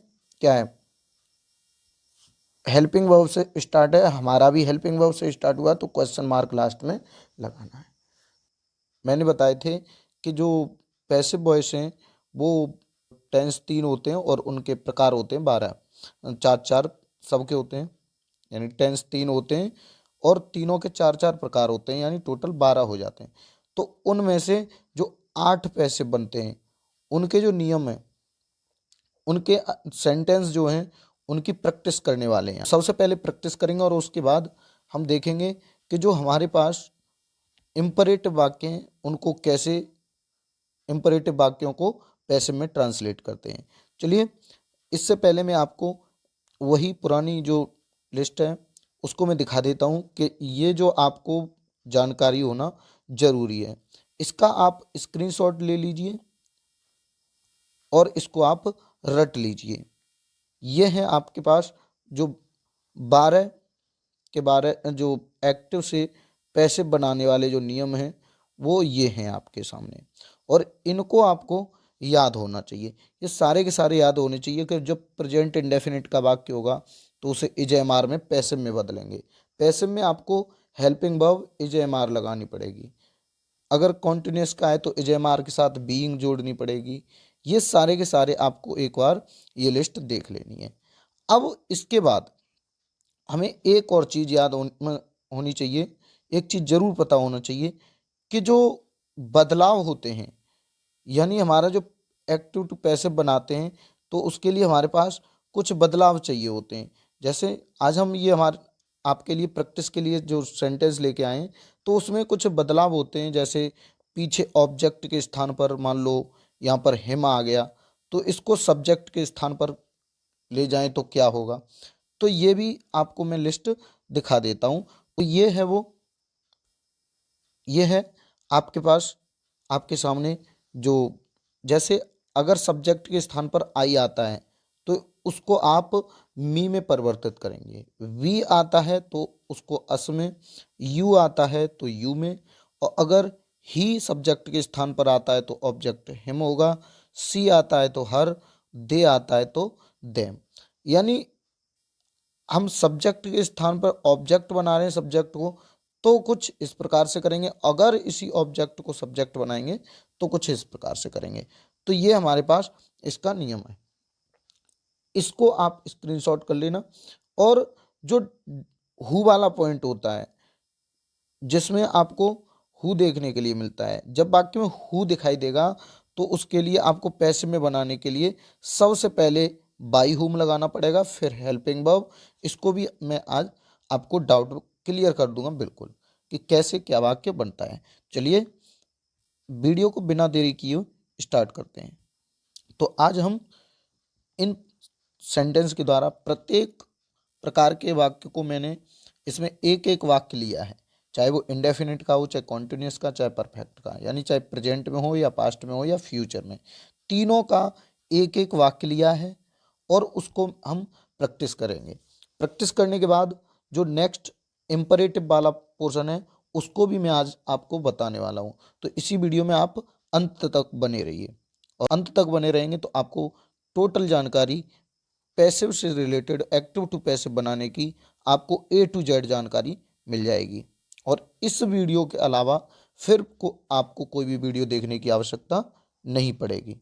क्या है, हेल्पिंग वर्ब से स्टार्ट है, हमारा भी हेल्पिंग वर्ब से स्टार्ट हुआ, तो क्वेश्चन मार्क लास्ट में लगाना है। मैंने बताए थे कि जो पैसिव वॉइस हैं वो टेंस 3 होते हैं और उनके प्रकार होते हैं 12, 4 सबके होते हैं, यानी टेंस 3 होते हैं और तीनों के 4 प्रकार होते हैं, यानी टोटल 12 हो जाते हैं। तो उनमें से जो 8 पैसिव बनते हैं उनके जो नियम हैं, उनके सेंटेंस जो हैं उनकी प्रैक्टिस करने वाले हैं। सबसे पहले प्रैक्टिस करेंगे और उसके बाद हम देखेंगे कि जो हमारे पास इम्परेटिव वाक्य हैं उनको कैसे इम्परेटिव वाक्यों को पैसिव में ट्रांसलेट करते हैं। चलिए, इससे पहले मैं आपको वही पुरानी जो लिस्ट है उसको मैं दिखा देता हूँ कि ये जो आपको जानकारी होना जरूरी है। इसका आप स्क्रीनशॉट ले लीजिए और इसको आप रट लीजिए। ये है आपके पास जो 12 के 12 जो एक्टिव से पैसिव बनाने वाले जो नियम हैं वो ये हैं आपके सामने, और इनको आपको याद होना चाहिए। ये सारे के सारे याद होने चाहिए कि जब प्रेजेंट इंडेफिनिट का वाक्य होगा तो उसे इज एम आर में पैसिव में बदलेंगे। पैसिव में आपको helping verb is am are लगानी पड़ेगी। अगर कॉन्टिन्यूस का है तो इज एम आर के साथ बीइंग जोड़नी पड़ेगी। ये सारे के सारे आपको एक बार ये लिस्ट देख लेनी है। अब इसके बाद हमें एक और चीज़ याद होनी चाहिए, एक चीज़ जरूर पता होना चाहिए कि जो बदलाव होते हैं, यानी हमारा जो एक्टिव टू पैसिव बनाते हैं तो उसके लिए हमारे पास कुछ बदलाव चाहिए होते हैं। जैसे आज हम ये हमारे आपके लिए प्रैक्टिस के लिए जो सेंटेंस लेके आए हैं तो उसमें कुछ बदलाव होते हैं। जैसे पीछे ऑब्जेक्ट के स्थान पर मान लो यहाँ पर हिम आ गया, तो इसको सब्जेक्ट के स्थान पर ले जाएं तो क्या होगा। तो ये भी आपको मैं लिस्ट दिखा देता हूँ। तो ये है आपके पास आपके सामने जो, जैसे अगर सब्जेक्ट के स्थान पर आई आता है तो उसको आप मी में परिवर्तित करेंगे, वी आता है तो उसको अस में, यू आता है तो यू में, और अगर ही सब्जेक्ट के स्थान पर आता है तो ऑब्जेक्ट हिम होगा, सी आता है तो हर, दे आता है तो देम। यानी हम सब्जेक्ट के स्थान पर ऑब्जेक्ट बना रहे हैं सब्जेक्ट को, तो कुछ इस प्रकार से करेंगे, अगर इसी ऑब्जेक्ट को सब्जेक्ट बनाएंगे तो कुछ इस प्रकार से करेंगे। तो ये हमारे पास इसका नियम है, इसको आप स्क्रीनशॉट कर लेना। और जो हु वाला पॉइंट होता है जिसमें आपको हु देखने के लिए मिलता है, जब वाक्य में हु दिखाई देगा तो उसके लिए आपको पैसिव में बनाने के लिए सबसे पहले बाई हुम लगाना पड़ेगा, फिर हेल्पिंग वर्ब। इसको भी मैं आज आपको डाउट क्लियर कर दूंगा बिल्कुल कि कैसे क्या वाक्य बनता है। चलिए वीडियो को बिना देरी किए स्टार्ट करते हैं। तो आज हम इन सेंटेंस के द्वारा प्रत्येक प्रकार के वाक्य को, मैंने इसमें एक एक वाक्य लिया है, चाहे वो इंडेफिनिट का हो, चाहे कॉन्टिन्यूस का, चाहे परफेक्ट का, यानी चाहे प्रेजेंट में हो या पास्ट में हो या फ्यूचर में, तीनों का एक एक वाक्य लिया है और उसको हम प्रैक्टिस करेंगे। प्रैक्टिस करने के बाद जो नेक्स्ट इम्परेटिव वाला पोर्शन है उसको भी मैं आज आपको बताने वाला हूँ। तो इसी वीडियो में आप अंत तक बने रहिए, और अंत तक बने रहेंगे तो आपको टोटल जानकारी पैसिव से रिलेटेड एक्टिव टू पैसिव बनाने की आपको A to Z जानकारी मिल जाएगी। और इस वीडियो के अलावा फिर आपको कोई भी वीडियो देखने की आवश्यकता नहीं पड़ेगी।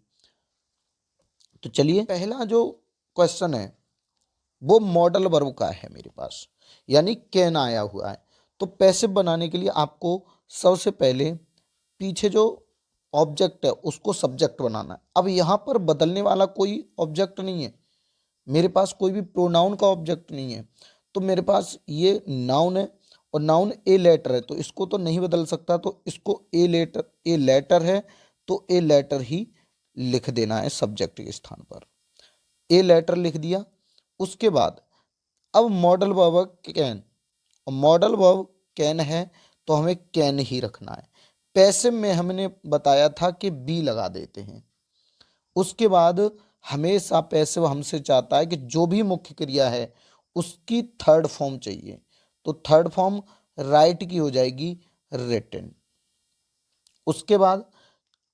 तो चलिए पहला जो क्वेश्चन है वो मॉडल वर्ब का है मेरे पास, यानी कैन आया हुआ है। तो पैसिव बनाने के लिए आपको सबसे पहले पीछे जो ऑब्जेक्ट है उसको सब्जेक्ट बनाना है। अब यहाँ पर बदलने वाला कोई ऑब्जेक्ट नहीं है, मेरे पास कोई भी प्रोनाउन का ऑब्जेक्ट नहीं है, तो मेरे पास ये नाउन है और नाउन ए लेटर है, तो इसको तो नहीं बदल सकता, तो इसको ए लेटर है तो ए लेटर ही लिख देना है सब्जेक्ट के स्थान पर, ए लेटर लिख दिया। उसके बाद अब मॉडल वर्ब कैन, और मॉडल वर्ब कैन है तो हमें कैन ही रखना है। पैसिव में हमने बताया था कि बी लगा देते हैं। उसके बाद हमेशा पैसिव हमसे चाहता है कि जो भी मुख्य क्रिया है उसकी थर्ड फॉर्म चाहिए, तो थर्ड फॉर्म राइट की हो जाएगी रिटन। उसके बाद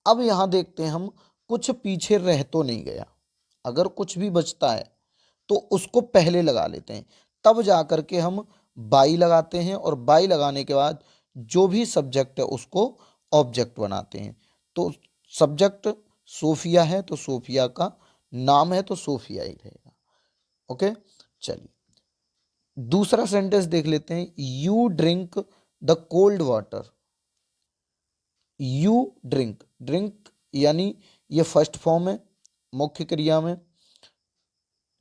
अब यहां देखते हैं हम कुछ पीछे रह तो नहीं गया, अगर कुछ भी बचता है तो उसको पहले लगा लेते हैं, तब जाकर के हम बाई लगाते हैं, और बाई लगाने के बाद जो भी सब्जेक्ट है उसको ऑब्जेक्ट बनाते हैं। तो सब्जेक्ट सोफिया है तो सोफिया का नाम है तो सोफिया ही रहेगा। ओके, चलिए दूसरा सेंटेंस देख लेते हैं। You drink the cold water. You drink, drink यानी ये फर्स्ट फॉर्म है मुख्य क्रिया में,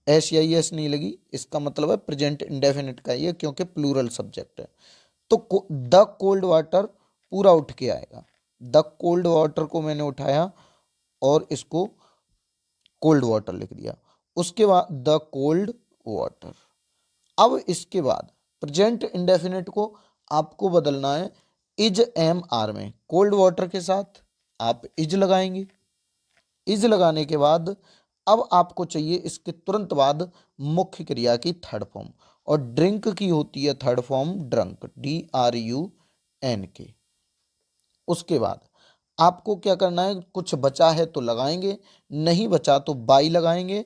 एस या एस नहीं लगी, इसका मतलब है प्रेजेंट इंडेफिनिट का ये, क्योंकि प्लूरल सब्जेक्ट है। तो द कोल्ड वाटर पूरा उठ के आएगा, द कोल्ड वाटर को मैंने उठाया और इसको कोल्ड वाटर लिख दिया। उसके बाद द कोल्ड वाटर। अब इसके बाद प्रेजेंट इंडेफिनिट को आपको बदलना है इज एम आर में, कोल्ड वाटर के साथ आप इज लगाएंगे। इज लगाने के बाद अब आपको चाहिए इसके तुरंत बाद मुख्य क्रिया की थर्ड फॉर्म, और ड्रिंक की होती है थर्ड फॉर्म ड्रंक, DRUNK। उसके बाद आपको क्या करना है, कुछ बचा है तो लगाएंगे, नहीं बचा तो बाई लगाएंगे,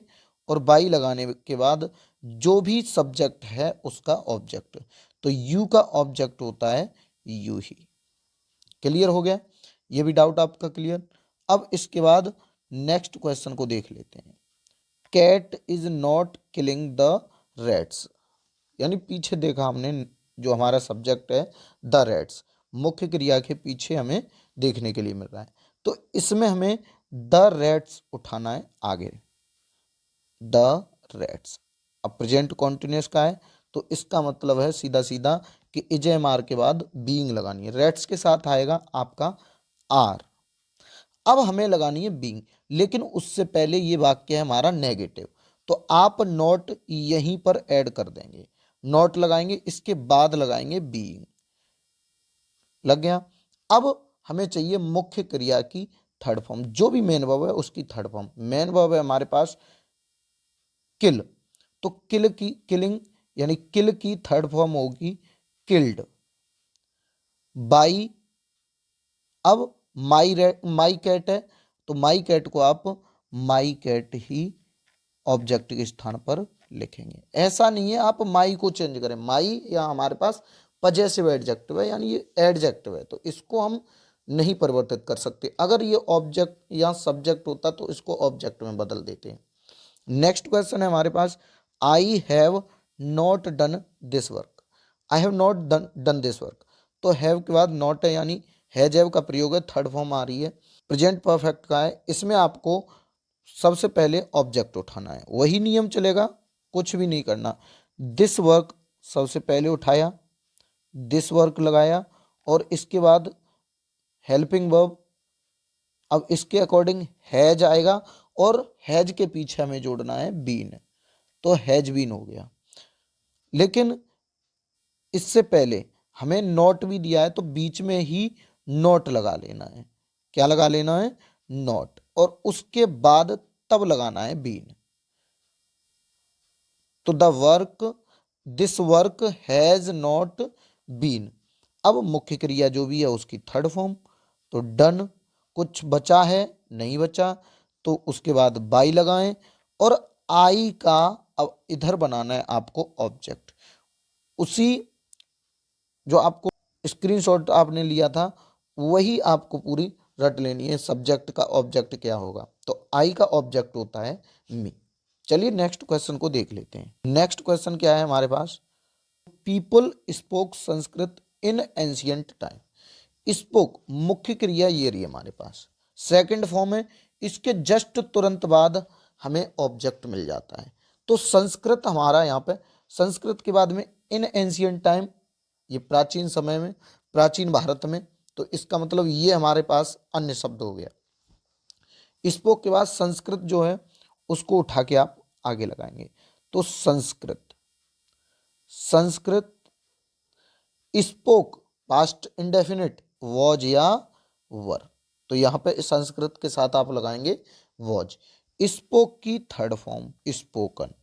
और बाई लगाने के बाद जो भी सब्जेक्ट है उसका ऑब्जेक्ट, तो यू का ऑब्जेक्ट होता है यू ही। क्लियर हो गया, ये भी डाउट आपका क्लियर। अब इसके बाद नेक्स्ट क्वेश्चन को देख लेते हैं। Cat is not killing the rats, यानी पीछे देखा हमने जो हमारा सब्जेक्ट है द रैट्स, मुख्य क्रिया के पीछे हमें देखने के लिए मिल रहा है, तो इसमें हमें द रैट्स उठाना है आगे, द रैट्स। अब प्रेजेंट कॉन्टिन्यूस का है तो इसका मतलब है सीधा सीधा कि इजेएमआर के बाद बीइंग लगानी है, रैट्स के साथ आएगा आपका आर। अब हमें लगानी है बीइंग, लेकिन उससे पहले ये वाक्य है हमारा नेगेटिव, तो आप नॉट यहीं पर ऐड कर देंगे, नॉट लगाएंगे, इसके बाद लगाएंगे बीइंग। लग गया। अब हमें चाहिए मुख्य क्रिया की थर्ड फॉर्म, जो भी मेन वर्ब है उसकी थर्ड फॉर्म। मेन वर्ब है हमारे पास किल, तो किल की किलिंग यानी किल की थर्ड फॉर्म होगी किल्ड। बाई, अब माई कैट है तो माई कैट को आप माई कैट ही ऑब्जेक्ट के स्थान पर लिखेंगे। ऐसा नहीं है आप माई को चेंज करें, माई या हमारे पास पजेसिव एडजेक्टिव है यानी ये एडजेक्टिव है, तो इसको हम नहीं परिवर्तित कर सकते। अगर ये ऑब्जेक्ट या सब्जेक्ट होता तो इसको ऑब्जेक्ट में बदल देते हैं। नेक्स्ट क्वेश्चन है हमारे पास, I have not done this work. I have not done this work, तो हैव के बाद नॉट है यानी हैज हैव का प्रयोग है, थर्ड फॉर्म आ रही है। प्रेजेंट परफेक्ट का है, इसमें आपको सबसे पहले ऑब्जेक्ट उठाना है, वही नियम चलेगा, कुछ भी नहीं करना। दिस वर्क सबसे पहले उठाया, दिस वर्क लगाया, और इसके बाद हेल्पिंग वर्ब, अब इसके अकॉर्डिंग हैज आएगा, और हैज के पीछे हमें जोड़ना है बीन, तो हैज बीन हो गया। लेकिन इससे पहले हमें नॉट भी दिया है, तो बीच में ही नॉट लगा लेना है। क्या लगा लेना है? नॉट, और उसके बाद तब लगाना है बीन। तो the work, this work has not been. अब मुख्य क्रिया जो भी है उसकी थर्ड फॉर्म, तो डन, कुछ बचा है नहीं बचा, तो उसके बाद बाई लगाएं, और आई का अब इधर बनाना है आपको ऑब्जेक्ट। उसी जो आपको स्क्रीनशॉट आपने लिया था वही आपको पूरी रट लेनी है, सब्जेक्ट का ऑब्जेक्ट क्या होगा, तो आई का ऑब्जेक्ट होता है मी। चलिए नेक्स्ट क्वेश्चन को देख लेते हैं। नेक्स्ट क्वेश्चन क्या है हमारे पास, people spoke Sanskrit in ancient time. Spoke मुख्य क्रिया ये रही हमारे पास, सेकंड फॉर्म है, इसके जस्ट तुरंत बाद हमें ऑब्जेक्ट मिल जाता है। तो संस्कृत हमारा यहाँ पे, संस्कृत के बाद में इन एंशियंट टाइम, ये प्राचीन समय में, प्राचीन भारत में, तो इसका मतलब ये हमारे पास अन्य शब्द हो गया। स्पोक के बाद संस्कृत जो है उसको उठा के आप आगे लगाएंगे, तो Sanskrit, Sanskrit. Spoke past indefinite, was या वर, तो यहां पे संस्कृत के साथ आप लगाएंगे वॉज। स्पोक की थर्ड फॉर्म स्पोकन,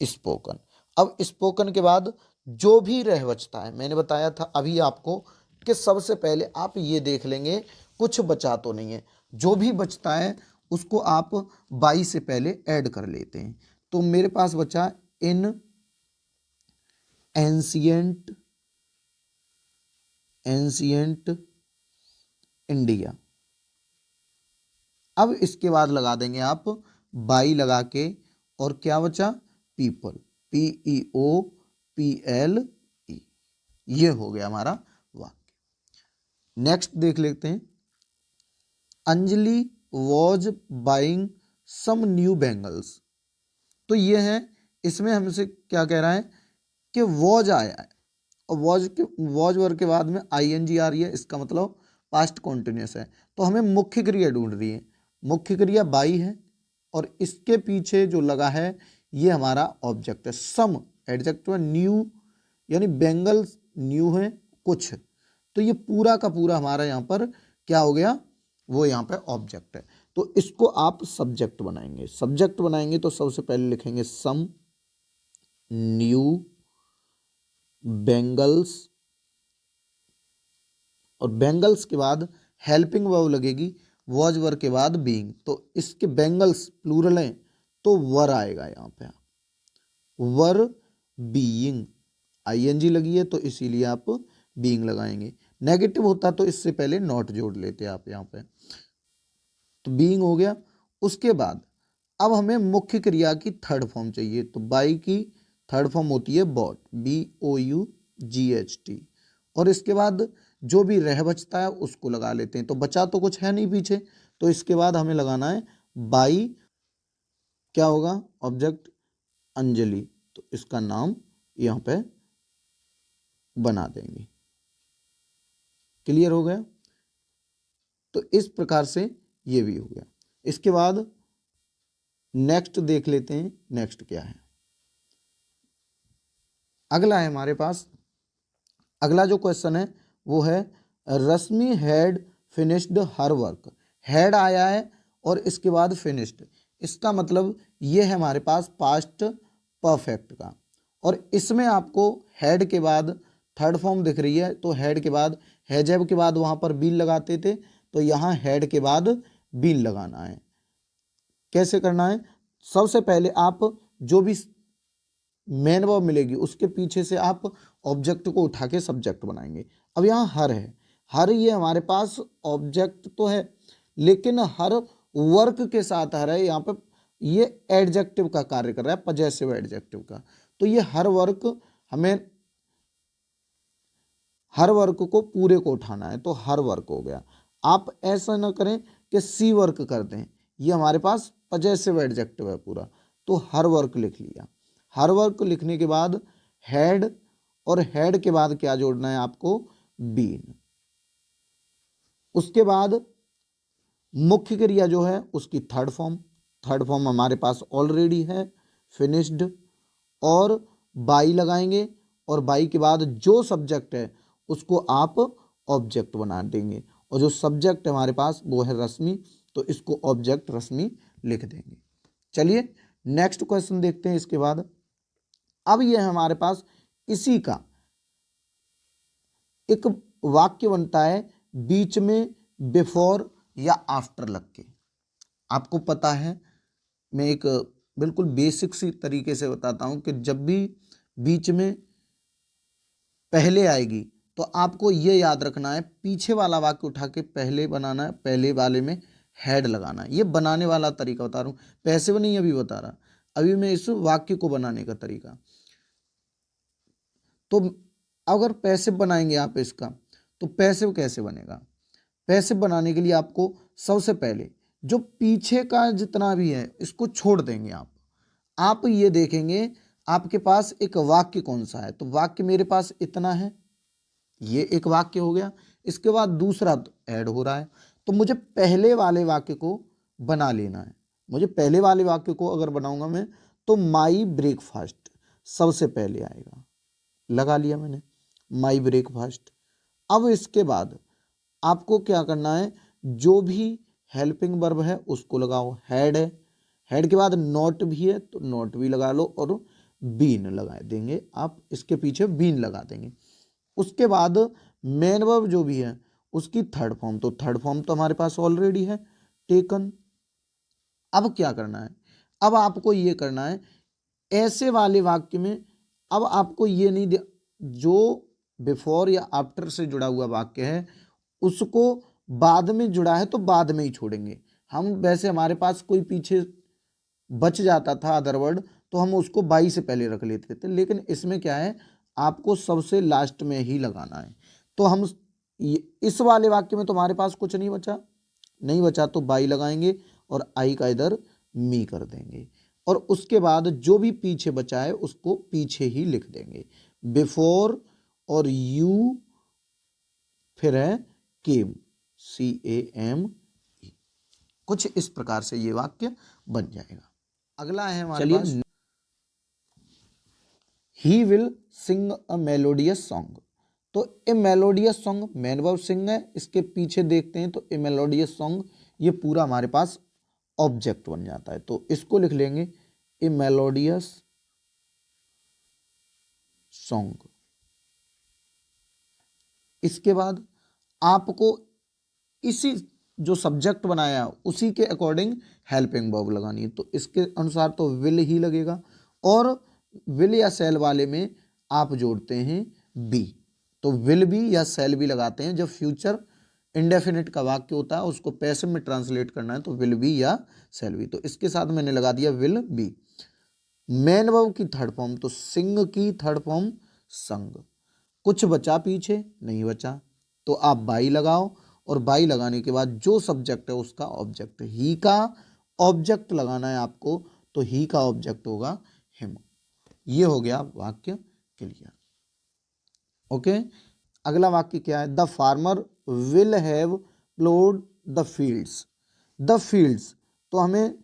स्पोकन। अब स्पोकन के बाद जो भी रह बचता है, मैंने बताया था अभी आपको कि सबसे पहले आप ये देख लेंगे कुछ बचा तो नहीं है, जो भी बचता है उसको आप बाई से पहले ऐड कर लेते हैं। तो मेरे पास बचा इन एंशियंट, एंशियंट इंडिया। अब इसके बाद लगा देंगे आप बाई लगा के, और क्या बचा? पीपल, PEOPLE, ये हो गया हमारा वाक्य। नेक्स्ट देख लेते हैं, Anjali was buying some new bangles. तो ये है, इसमें हमसे क्या कह रहा है कि वॉज आया है, और वॉज वर्ग के बाद में ING आ रही है, इसका मतलब पास्ट कॉन्टिन्यूस है। तो हमें मुख्य क्रिया ढूंढ रही है, मुख्य क्रिया बाई है, और इसके पीछे जो लगा है ये हमारा ऑब्जेक्ट है। सम एडजेक्टिव, न्यू यानी बेंगल्स न्यू है कुछ, तो ये पूरा का पूरा हमारा यहाँ पर क्या हो गया, वो यहाँ पे ऑब्जेक्ट है। तो इसको आप सब्जेक्ट बनाएंगे, सब्जेक्ट बनाएंगे तो सबसे पहले लिखेंगे सम न्यू बेंगल्स, और बेंगल्स के बाद हेल्पिंग वर्ब लगेगी, वॉज वर्ग के बाद बीइंग, तो इसके बेंगल्स प्लूरल हैं तो वर आएगा यहाँ पे, वर बीइंग, ING लगी है तो इसीलिए आप बीइंग लगाएंगे। नेगेटिव होता तो इससे पहले नॉट जोड़ लेते आप यहाँ पे, तो बीइंग हो गया। उसके बाद अब हमें मुख्य क्रिया की थर्ड फॉर्म चाहिए, तो बाई की थर्ड फॉर्म होती है बॉट, BOUGHT, और इसके बाद जो भी रह बचता है उसको लगा लेते हैं। तो बचा तो कुछ है नहीं पीछे, तो इसके बाद हमें लगाना है बाई, क्या होगा ऑब्जेक्ट, अंजलि, तो इसका नाम यहाँ पे बना देंगे। क्लियर हो गया? तो इस प्रकार से ये भी हो गया। इसके बाद नेक्स्ट देख लेते हैं, नेक्स्ट क्या है। अगला है हमारे पास, अगला जो क्वेश्चन है वो है Rashmi had finished her work. Had आया है और इसके बाद फिनिश्ड, इसका मतलब ये है हमारे पास पास्ट परफेक्ट का। और इसमें आपको हैड के बाद थर्ड फॉर्म दिख रही है, तो हैड के बाद हैजैव के बाद वहाँ पर बीन लगाते थे, तो यहाँ हैड के बाद बीन लगाना है। कैसे करना है? सबसे पहले आप जो भी मेन वर्ब मिलेगी उसके पीछे से आप ऑब्जेक्ट को उठा के सब्जेक्ट बनाएंगे। अब यहाँ हर है, हर ये हमारे पास ऑब्जेक्ट तो है, लेकिन हर वर्क के साथ हर है, यहाँ पे ये एडजेक्टिव का कार्य कर रहा है, पजेसिव एडजेक्टिव का। तो ये हर वर्क, हमें हर वर्क को पूरे को उठाना है, तो हर वर्क हो गया। आप ऐसा ना करें कि सी वर्क कर दें, ये हमारे पास पजेसिव एडजेक्टिव है पूरा, तो हर वर्क लिख लिया। हर वर्क लिखने के बाद हैड, और हैड के बाद क्या जोड़ना है आपको? बीन। उसके बाद मुख्य क्रिया जो है उसकी थर्ड फॉर्म, थर्ड फॉर्म हमारे पास ऑलरेडी है, फिनिश्ड, और बाई लगाएंगे, और बाई के बाद जो सब्जेक्ट है उसको आप ऑब्जेक्ट बना देंगे, और जो सब्जेक्ट है हमारे पास वो है रश्मि, तो इसको ऑब्जेक्ट रश्मि लिख देंगे। चलिए नेक्स्ट क्वेश्चन देखते हैं इसके बाद। अब ये हमारे पास इसी का एक वाक्य बनता है बीच में बिफोर या आफ्टर लग के। आपको पता है, मैं एक बिल्कुल बेसिक सी तरीके से बताता हूं कि जब भी बीच में पहले आएगी तो आपको ये याद रखना है, पीछे वाला वाक्य उठा के पहले बनाना है, पहले वाले में हेड लगाना है। ये बनाने वाला तरीका बता रहा हूँ, पैसिव नहीं अभी बता रहा, अभी मैं इस वाक्य को बनाने का तरीका। तो अगर पैसिव बनाएंगे आप इसका, तो पैसिव कैसे बनेगा? पैसिव बनाने के लिए आपको सबसे पहले जो पीछे का जितना भी है इसको छोड़ देंगे आप ये देखेंगे आपके पास एक वाक्य कौन सा है, तो वाक्य मेरे पास इतना है, ये एक वाक्य हो गया। इसके बाद दूसरा ऐड हो रहा है, तो मुझे पहले वाले वाक्य को बना लेना है। मुझे पहले वाले वाक्य को अगर बनाऊंगा मैं, तो माई ब्रेकफास्ट सबसे पहले आएगा, लगा लिया मैंने माई ब्रेकफास्ट। अब इसके बाद आपको क्या करना है, जो भी हेल्पिंग वर्ब है उसको लगाओ। हैड है, हैड के बाद नॉट भी है तो नॉट भी लगा लो, और बीन लगा देंगे आप, इसके पीछे बीन लगा देंगे। उसके बाद मेन वर्ब जो भी है उसकी थर्ड फॉर्म, तो थर्ड फॉर्म तो हमारे पास ऑलरेडी है, टेकन। अब क्या करना है? अब आपको ये करना है ऐसे वाले वाक्य में, अब आपको ये नहीं जो बिफोर या आफ्टर से जुड़ा हुआ वाक्य है उसको बाद में जुड़ा है तो बाद में ही छोड़ेंगे हम। वैसे हमारे पास कोई पीछे बच जाता था अदर वर्ड, तो हम उसको बाई से पहले रख लेते थे, लेकिन इसमें क्या है, आपको सबसे लास्ट में ही लगाना है। तो हम इस वाले वाक्य में तुम्हारे पास कुछ नहीं बचा, नहीं बचा तो बाई लगाएंगे और आई का इधर मी कर देंगे, और उसके बाद जो भी पीछे बचा है उसको पीछे ही लिख देंगे। बिफोर और यू, फिर है केम, CAM। कुछ इस प्रकार से ये वाक्य बन जाएगा। अगला है हमारे पास, he will sing a melodious song. तो a melodious song, main verb sing है, इसके पीछे देखते हैं तो ए मेलोडियस सॉन्ग, ये पूरा हमारे पास ऑब्जेक्ट बन जाता है, तो इसको लिख लेंगे ए मेलोडियस सॉन्ग। इसके बाद आपको इसी जो सब्जेक्ट बनाया उसी के अकॉर्डिंग हेल्पिंग वर्ब लगानी है, तो इसके अनुसार तो विल ही लगेगा, और विल या सेल वाले में आप जोड़ते हैं बी, तो विल बी या सेल बी लगाते हैं। जब फ्यूचर इंडेफिनिट का वाक्य होता है उसको पैसिव में ट्रांसलेट करना है तो विल बी या सेल बी, तो इसके साथ मैंने लगा दिया विल बी। मेन वर्ब की थर्ड फॉर्म, तो सिंग की थर्ड फॉर्म संग। कुछ बचा पीछे? नहीं बचा, तो आप बाई लगाओ, और बाई लगाने के बाद जो सब्जेक्ट है उसका ऑब्जेक्ट, ही का ऑब्जेक्ट लगाना है आपको, तो ही का ऑब्जेक्ट होगा हिम। ये हो गया वाक्य क्लियर। ओके, अगला वाक्य क्या है? The farmer will have प्लोड the fields. The fields, तो हमें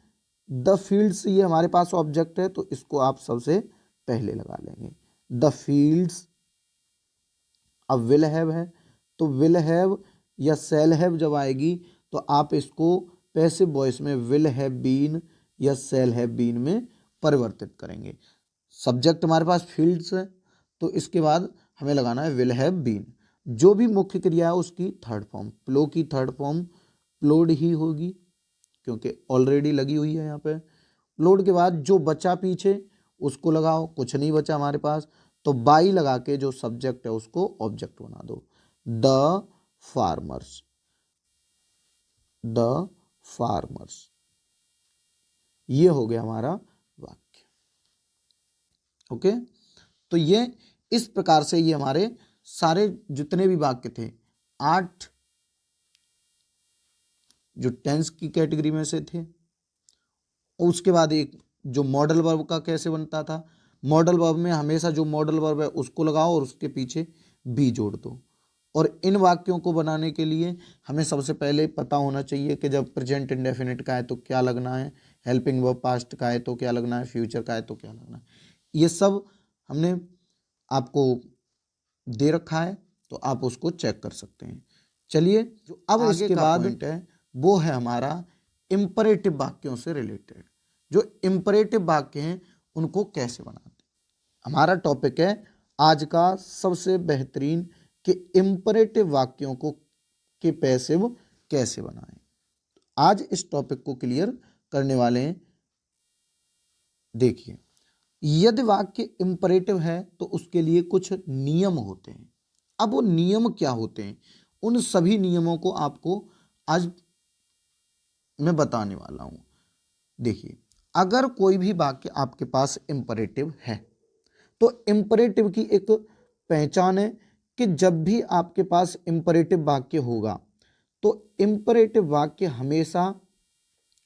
द फील्ड्स ये हमारे पास ऑब्जेक्ट है, तो इसको आप सबसे पहले लगा लेंगे। द फील्ड्स, अब विल हैव है तो विल हैव या शैल हैव जब आएगी तो आप इसको पैसिव वॉइस में विल हैव बीन या शैल हैव बीन में परिवर्तित करेंगे। सब्जेक्ट हमारे पास फील्ड्स है, तो इसके बाद हमें लगाना है विल हैव बीन। जो भी मुख्य क्रिया है उसकी थर्ड फॉर्म, प्लो की थर्ड फॉर्म प्लोड ही होगी क्योंकि ऑलरेडी लगी हुई है यहाँ पे। प्लोड के बाद जो बचा पीछे उसको लगाओ, कुछ नहीं बचा हमारे पास, तो बाई लगा के जो सब्जेक्ट है उसको ऑब्जेक्ट बना दो। द फार्मर्स, द फार्मर्स, ये हो गया हमारा वाक्य। ओके, तो ये इस प्रकार से ये हमारे सारे जितने भी वाक्य थे 8 जो टेंस की कैटेगरी में से थे। उसके बाद एक जो मॉडल वर्ब का कैसे बनता था, मॉडल वर्ब में हमेशा जो मॉडल वर्ब है उसको लगाओ और उसके पीछे बी जोड़ दो। और इन वाक्यों को बनाने के लिए हमें सबसे पहले पता होना चाहिए कि जब प्रेजेंट इंडेफिनिट का है तो क्या लगना है, हेल्पिंग वर्ब पास्ट का है तो क्या लगना है, फ्यूचर का है तो क्या लगना है। ये सब हमने आपको दे रखा है तो आप उसको चेक कर सकते हैं। चलिए, जो अब इसके बाद पॉइंट है वो है हमारा इंपरेटिव वाक्यों से रिलेटेड। जो इंपरेटिव वाक्य हैं उनको कैसे बनाते हैं, हमारा टॉपिक है आज का सबसे बेहतरीन कि इंपरेटिव वाक्यों को के पैसिव कैसे बनाएं। आज इस टॉपिक को क्लियर करने वाले हैं। देखिए, यदि वाक्य इंपरेटिव है तो उसके लिए कुछ नियम होते हैं। अब वो नियम क्या होते हैं, उन सभी नियमों को आपको आज मैं बताने वाला हूं। देखिए, अगर कोई भी वाक्य आपके पास इंपरेटिव है तो इंपरेटिव की एक पहचान है कि जब भी आपके पास इंपरेटिव वाक्य होगा तो इंपरेटिव वाक्य हमेशा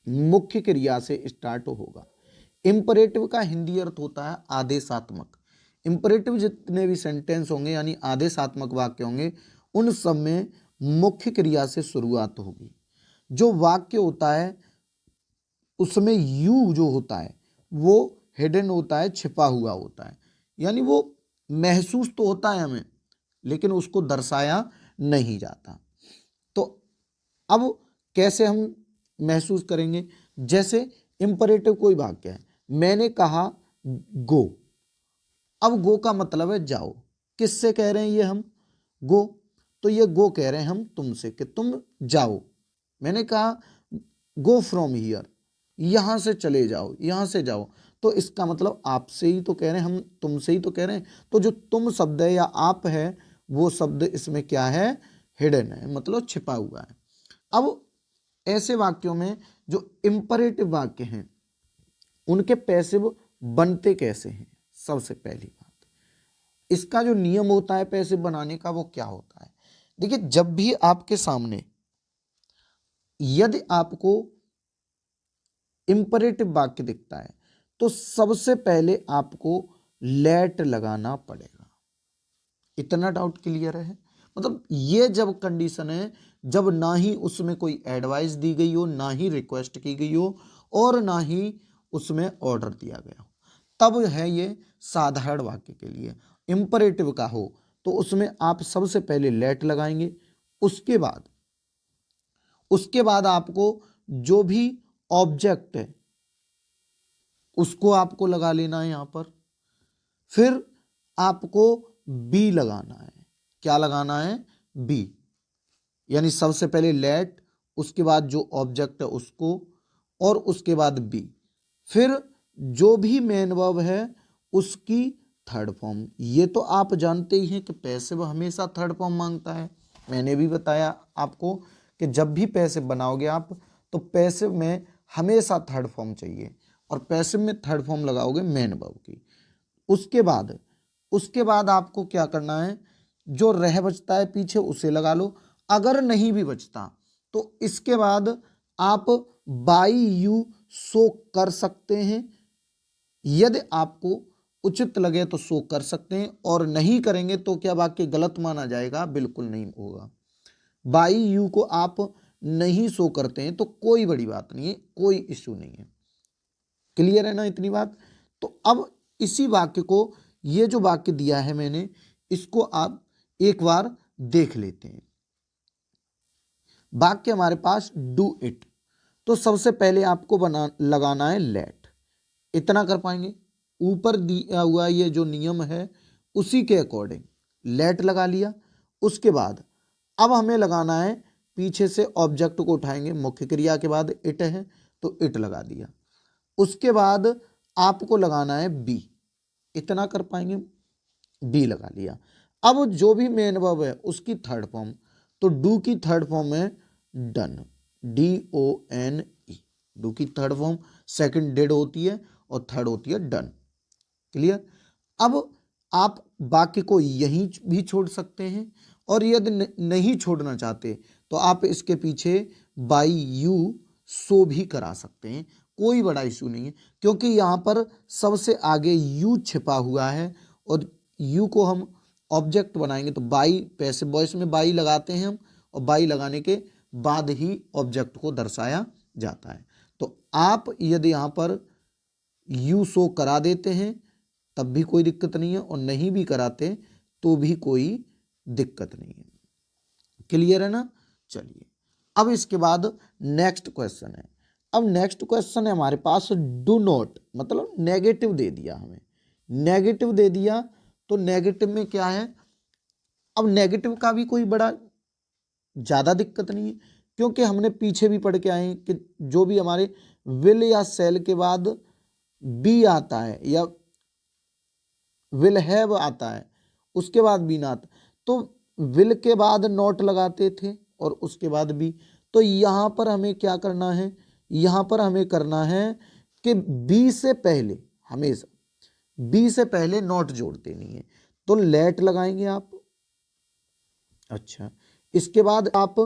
मुख्य क्रिया से स्टार्ट होगा। इंपरेटिव का हिंदी अर्थ होता है आदेशात्मक। इंपरेटिव जितने भी सेंटेंस होंगे यानी आदेशात्मक वाक्य होंगे उन सब में मुख्य क्रिया से शुरुआत होगी। जो वाक्य होता है उसमें यू जो होता है वो हिडन होता है, छिपा हुआ होता है, यानी वो महसूस तो होता है हमें लेकिन उसको दर्शाया नहीं जाता। तो अब कैसे हम महसूस करेंगे, जैसे इंपरेटिव कोई वाक्य है, मैंने कहा गो। अब गो का मतलब है जाओ। किससे कह रहे हैं ये हम गो, तो ये गो कह रहे हैं हम तुमसे कि तुम जाओ। मैंने कहा गो फ्रॉम हियर, यहां से चले जाओ, यहां से जाओ, तो इसका मतलब आपसे ही तो कह रहे हैं, हम तुमसे ही तो कह रहे हैं। तो जो तुम शब्द है या आप है वो शब्द इसमें क्या है, हिडन है, मतलब छिपा हुआ है। अब ऐसे वाक्यों में जो इंपरेटिव वाक्य हैं उनके पैसिव बनते कैसे हैं, सबसे पहली बात इसका जो नियम होता है पैसिव बनाने का वो क्या होता है। देखिए, जब भी आपके सामने यदि आपको इंपरेटिव वाक्य दिखता है तो सबसे पहले आपको लेट लगाना पड़ेगा। इतना डाउट क्लियर है, मतलब ये जब कंडीशन है जब ना ही उसमें कोई एडवाइस दी गई हो, ना ही रिक्वेस्ट की गई हो और ना ही उसमें ऑर्डर दिया गया हो, तब है ये साधारण वाक्य के लिए। इंपरेटिव का हो तो उसमें आप सबसे पहले लेट लगाएंगे। उसके बाद आपको जो भी ऑब्जेक्ट है उसको आपको लगा लेना है यहां पर। फिर आपको बी लगाना है। क्या लगाना है, बी, यानी सबसे पहले लेट, उसके बाद जो ऑब्जेक्ट है उसको, और उसके बाद बी, फिर जो भी मेन वर्ब है उसकी थर्ड फॉर्म। ये तो आप जानते ही हैं कि पैसिव हमेशा थर्ड फॉर्म मांगता है। मैंने भी बताया आपको कि जब भी पैसिव बनाओगे आप तो पैसिव में हमेशा थर्ड फॉर्म चाहिए और पैसिव में थर्ड फॉर्म लगाओगे मेन वर्ब की। उसके बाद आपको क्या करना है, जो रह बचता है पीछे उसे लगा लो। अगर नहीं भी बचता तो इसके बाद आप बाई यू शो कर सकते हैं। यदि आपको उचित लगे तो शो कर सकते हैं और नहीं करेंगे तो क्या वाक्य गलत माना जाएगा, बिल्कुल नहीं होगा। बाई यू को आप नहीं शो करते हैं तो कोई बड़ी बात नहीं है, कोई इश्यू नहीं है। क्लियर है ना इतनी बात। तो अब इसी वाक्य को, ये जो वाक्य दिया है मैंने, इसको आप एक बार देख लेते हैं। वाक्य हमारे पास डू इट, तो सबसे पहले आपको लगाना है लेट। इतना कर पाएंगे? ऊपर दिया हुआ ये जो नियम है उसी के अकॉर्डिंग लेट लगा लिया। उसके बाद अब हमें लगाना है, पीछे से ऑब्जेक्ट को उठाएंगे, मुख्य क्रिया के बाद इट है तो इट लगा दिया। उसके बाद आपको लगाना है बी। इतना कर पाएंगे? बी लगा लिया। अब जो भी मेन वर्ब है उसकी थर्ड फॉर्म, तो डू की थर्ड फॉर्म है डन, DONE। डू की थर्ड फॉर्म सेकंड डिड होती है और थर्ड होती है डन। क्लियर? अब आप वाक्य को यहीं भी छोड़ सकते हैं, और यदि नहीं छोड़ना चाहते तो आप इसके पीछे बाई यू सो भी करा सकते हैं, कोई बड़ा इशू नहीं है, क्योंकि यहाँ पर सबसे आगे यू छिपा हुआ है और यू को हम ऑब्जेक्ट बनाएंगे तो बाई, पैसिव वॉइस में बाई लगाते हैं हम, और बाई लगाने के बाद ही ऑब्जेक्ट को दर्शाया जाता है। तो आप यदि यहाँ पर यू सो करा देते हैं तब भी कोई दिक्कत नहीं है, और नहीं भी कराते तो भी कोई दिक्कत नहीं है। क्लियर है ना? चलिए, अब इसके बाद नेक्स्ट क्वेश्चन है। अब नेक्स्ट क्वेश्चन है हमारे पास डू नॉट, मतलब नेगेटिव दे दिया हमें, नेगेटिव दे दिया, तो नेगेटिव में क्या है? अब नेगेटिव का भी कोई बड़ा ज्यादा दिक्कत नहीं है, क्योंकि हमने पीछे भी पढ़ के आए हैं कि जो भी हमारे विल या सेल के बाद बी आता है या विल हैव आता है उसके बाद बी ना आता, तो विल के बाद नॉट लगाते थे और उसके बाद बी। तो यहां पर हमें क्या करना है? यहां पर हमें करना है कि बी से पहले, हमेशा बी से पहले नॉट जोड़ते नहीं है, तो लेट लगाएंगे आप। अच्छा, इसके बाद आप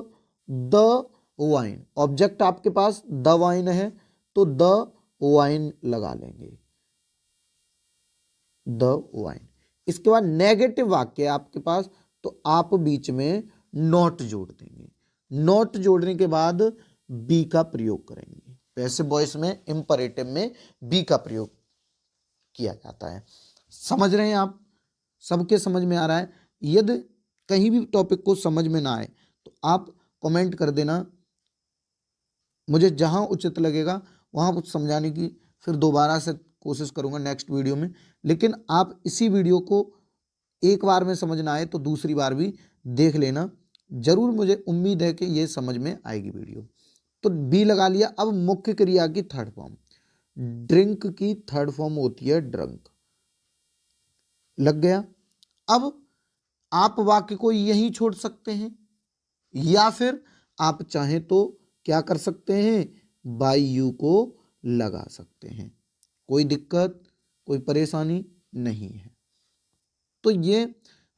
द वाइन, ऑब्जेक्ट आपके पास द वाइन है तो द वाइन लगा लेंगे, द वाइन। इसके बाद नेगेटिव वाक्य है आपके पास तो आप बीच में नॉट जोड़ देंगे। नॉट जोड़ने के बाद बी का प्रयोग करेंगे। पैसिव वॉइस में इंपरेटिव में बी का प्रयोग किया जाता है। समझ रहे हैं आप? सबके समझ में आ रहा है? यदि कहीं भी टॉपिक को समझ में ना आए तो आप कमेंट कर देना, मुझे जहां उचित लगेगा वहां कुछ समझाने की फिर दोबारा से कोशिश करूंगा नेक्स्ट वीडियो में। लेकिन आप इसी वीडियो को एक बार में समझ ना आए तो दूसरी बार भी देख लेना, जरूर मुझे उम्मीद है कि ये समझ में आएगी वीडियो। तो बी लगा लिया। अब मुख्य क्रिया की थर्ड फॉर्म, ड्रिंक की थर्ड फॉर्म होती है ड्रंक, लग गया। अब आप वाक्य को यहीं छोड़ सकते हैं, या फिर आप चाहें तो क्या कर सकते हैं? बाई यू को लगा सकते हैं, कोई दिक्कत कोई परेशानी नहीं है। तो ये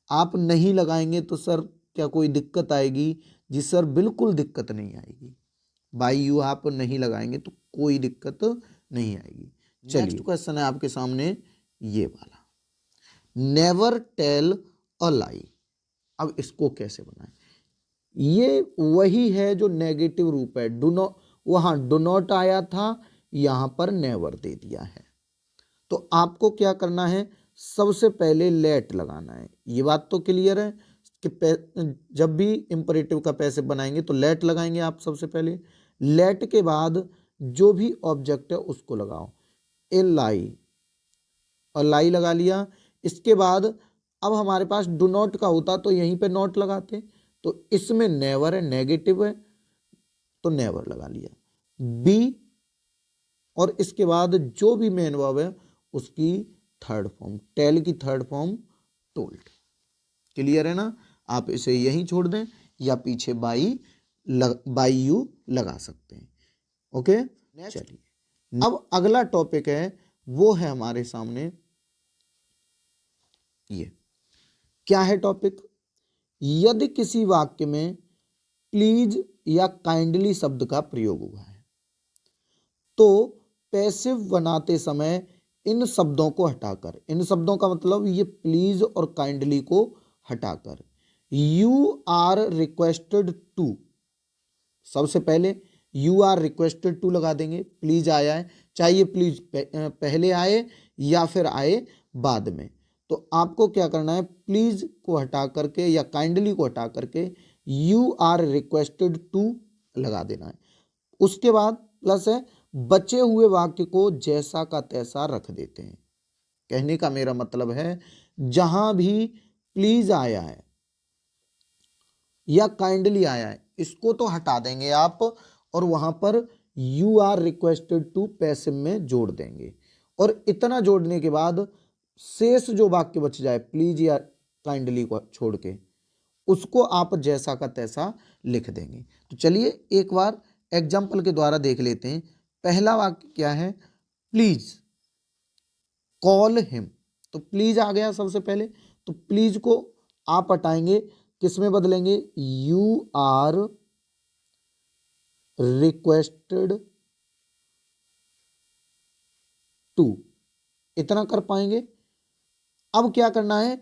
आप नहीं लगाएंगे तो सर क्या कोई दिक्कत आएगी? जी सर, बिल्कुल दिक्कत नहीं आएगी। बाई यू आप नहीं लगाएंगे तो कोई दिक्कत नहीं आएगी। नेक्स्ट क्वेश्चन है आपके सामने ये वाला, नेवर टेल अ लाई। अब इसको कैसे बनाएं? ये वही है जो नेगेटिव रूप है, डू नॉट, वहां डू नॉट आया था, यहां पर नेवर दे दिया है। तो आपको क्या करना है? सबसे पहले लेट लगाना है। ये बात तो क्लियर है कि जब भी इंपरेटिव का पैसिव बनाएंगे तो लेट लगाएंगे आप सबसे पहले। लेट के बाद जो भी ऑब्जेक्ट है उसको लगाओ, ए लाई, और लाई लगा लिया। इसके बाद अब हमारे पास डू नॉट का होता तो यहीं पे नॉट लगाते, तो इसमें नेवर है, नेगेटिव है तो नेवर लगा लिया। बी, और इसके बाद जो भी मेन वर्ब है उसकी थर्ड फॉर्म, टेल की थर्ड फॉर्म टोल्ड। क्लियर है ना? आप इसे यहीं छोड़ दें या पीछे बाई यू लगा सकते हैं। ओके, चलिए अब अगला टॉपिक है वो है हमारे सामने, ये क्या है टॉपिक? यदि किसी वाक्य में प्लीज या काइंडली शब्द का प्रयोग हुआ है तो पैसिव बनाते समय इन शब्दों को हटाकर, इन शब्दों का मतलब ये प्लीज और काइंडली को हटाकर यू आर रिक्वेस्टेड टू, सबसे पहले यू आर रिक्वेस्टेड टू लगा देंगे। प्लीज आया है, चाहे ये प्लीज पहले आए या फिर आए बाद में, तो आपको क्या करना है, प्लीज को हटा करके या काइंडली को हटा करके यू आर रिक्वेस्टेड टू लगा देना है। उसके बाद प्लस है, बचे हुए वाक्य को जैसा का तैसा रख देते हैं। कहने का मेरा मतलब है जहां भी प्लीज आया है या काइंडली आया है इसको तो हटा देंगे आप और वहां पर you are requested to passive में जोड़ देंगे। और इतना जोड़ने के बाद शेष जो वाक्य बच जाए प्लीज या काइंडली को छोड़ के उसको आप जैसा का तैसा लिख देंगे। तो चलिए एक बार एग्जाम्पल के द्वारा देख लेते हैं। पहला वाक्य क्या है, प्लीज कॉल हिम। तो प्लीज आ गया सबसे पहले, तो प्लीज को आप हटाएंगे, किस में बदलेंगे, यू आर रिक्वेस्टेड टू, इतना कर पाएंगे। अब क्या करना है,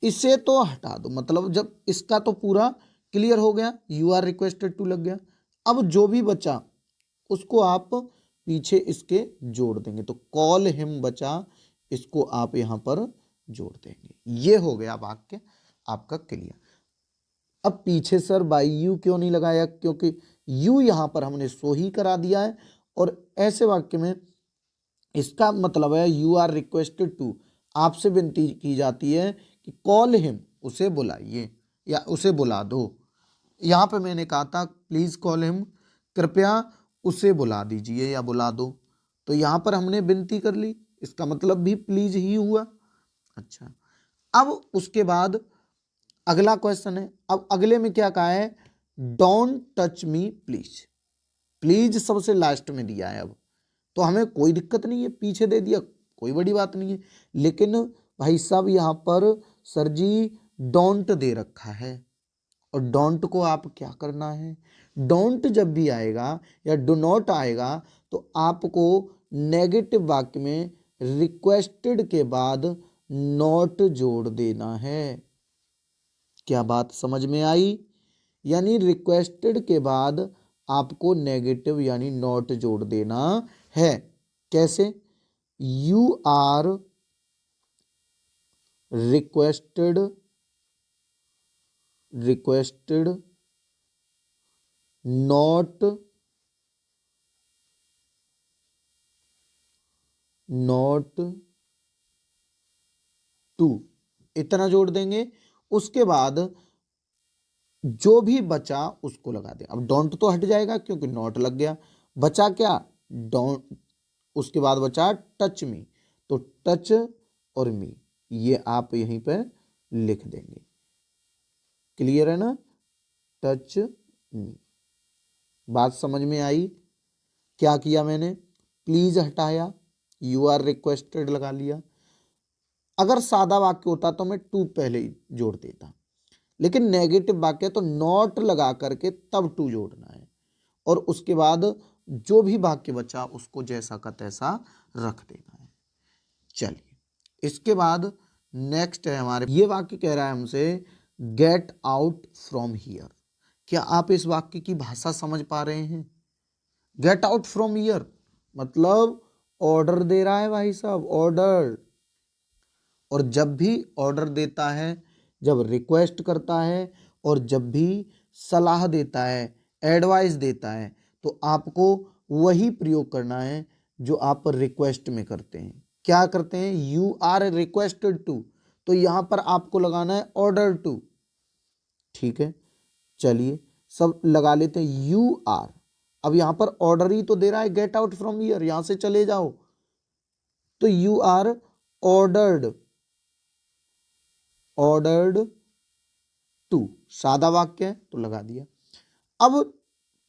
इसे तो हटा दो, मतलब जब इसका तो पूरा क्लियर हो गया, यू आर रिक्वेस्टेड टू लग गया। अब जो भी बचा उसको आप पीछे इसके जोड़ देंगे, तो कॉल हिम बचा, इसको आप यहां पर जोड़ देंगे। ये हो गया वाक्य आपका क्लियर। अब पीछे सर बाई यू क्यों नहीं लगाया, क्योंकि यू यहां पर हमने सो ही करा दिया है और ऐसे वाक्य में इसका मतलब है यू आर रिक्वेस्टेड टू, आपसे विनती की जाती है कि कॉल हिम, उसे बुलाइए या उसे बुला दो। यहां पे मैंने कहा था प्लीज कॉल हिम, कृपया उसे बुला दीजिए या बुला दो, तो यहां पर हमने विनती कर ली, इसका मतलब भी प्लीज ही हुआ। अच्छा, अब उसके बाद अगला क्वेश्चन है। अब अगले में क्या कहा है, don't touch me please. Please सबसे लास्ट में दिया है, अब तो हमें कोई दिक्कत नहीं है, पीछे दे दिया कोई बड़ी बात नहीं है, लेकिन भाई साहब यहां पर सर जी डोंट दे रखा है और डोंट को आप क्या करना है, डोंट जब भी आएगा या डू नॉट आएगा तो आपको नेगेटिव वाक्य में रिक्वेस्टेड के बाद नॉट जोड़ देना है। क्या बात समझ में आई, यानी रिक्वेस्टेड के बाद आपको नेगेटिव यानी नॉट जोड़ देना है। कैसे, you are requested not to, इतना जोड़ देंगे। उसके बाद जो भी बचा उसको लगा दें। अब डोंट तो हट जाएगा क्योंकि नॉट लग गया, बचा क्या, डोंट, उसके बाद बचा टच मी, तो टच और मी ये आप यहीं पर लिख देंगे। क्लियर है ना, टच मी। बात समझ में आई, क्या किया मैंने, प्लीज हटाया, यू आर रिक्वेस्टेड लगा लिया। अगर सादा वाक्य होता तो मैं टू पहले ही जोड़ देता, लेकिन नेगेटिव वाक्य तो नॉट लगा करके तब टू जोड़ना है और उसके बाद जो भी वाक्य बचा उसको जैसा का तैसा रख देना है। चलिए इसके बाद नेक्स्ट है हमारे, ये वाक्य कह रहा है हमसे गेट आउट फ्रॉम हियर। क्या आप इस वाक्य की भाषा समझ पा रहे हैं, गेट आउट फ्रॉम हियर मतलब ऑर्डर दे रहा है भाई साहब, ऑर्डर। और जब भी ऑर्डर देता है, जब रिक्वेस्ट करता है और जब भी सलाह देता है, एडवाइस देता है, तो आपको वही प्रयोग करना है जो आप रिक्वेस्ट में करते हैं। क्या करते हैं, यू आर रिक्वेस्टेड टू, तो यहां पर आपको लगाना है ऑर्डर टू। ठीक है, चलिए सब लगा लेते हैं, यू आर। अब यहां पर ऑर्डर ही तो दे रहा है, गेट आउट फ्रॉम हियर, यहां से चले जाओ, तो यू आर ऑर्डर्ड टू, सादा वाक्य है तो लगा दिया। अब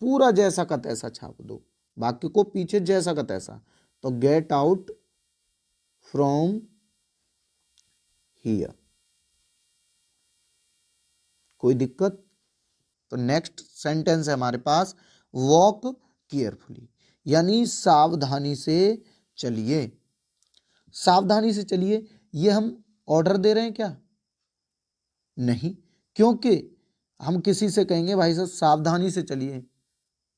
पूरा जैसा का तैसा छाप दो, वाक्य को पीछे जैसा का तैसा, तो गेट आउट फ्रॉम हियर, कोई दिक्कत। तो नेक्स्ट सेंटेंस है हमारे पास, वॉक केयरफुली, यानी सावधानी से चलिए। सावधानी से चलिए, ये हम ऑर्डर दे रहे हैं क्या, नहीं, क्योंकि हम किसी से कहेंगे भाई साहब सावधानी से चलिए,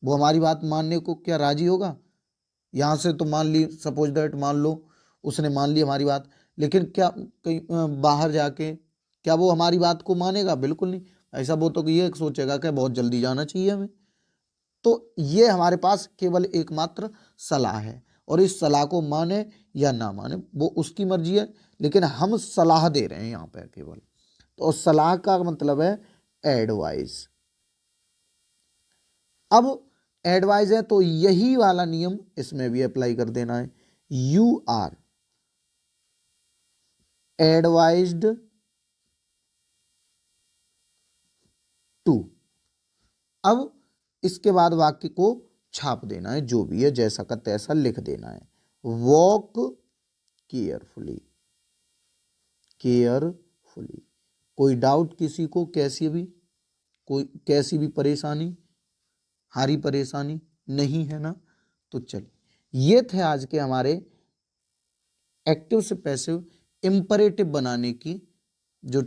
वो हमारी बात मानने को क्या राजी होगा। यहां से तो मान ली, सपोज दैट मान लो उसने मान ली हमारी बात, लेकिन क्या कहीं बाहर जाके क्या वो हमारी बात को मानेगा? बिल्कुल नहीं। ऐसा वो तो ये सोचेगा कि बहुत जल्दी जाना चाहिए हमें। तो ये हमारे पास केवल एकमात्र सलाह है, और इस सलाह को माने या ना माने वो उसकी मर्जी है, लेकिन हम सलाह दे रहे हैं यहाँ पे केवल। तो सलाह का मतलब है एडवाइस। अब एडवाइस है तो यही वाला नियम इसमें भी अप्लाई कर देना है। You are advised to. अब इसके बाद वाक्य को छाप देना है, जो भी है जैसा का तैसा लिख देना है। Walk carefully, carefully. कोई डाउट किसी को? कैसी भी परेशानी, हारी परेशानी नहीं है ना? तो चलिए, ये थे आज के हमारे एक्टिव से पैसिव इंपरेटिव बनाने की जो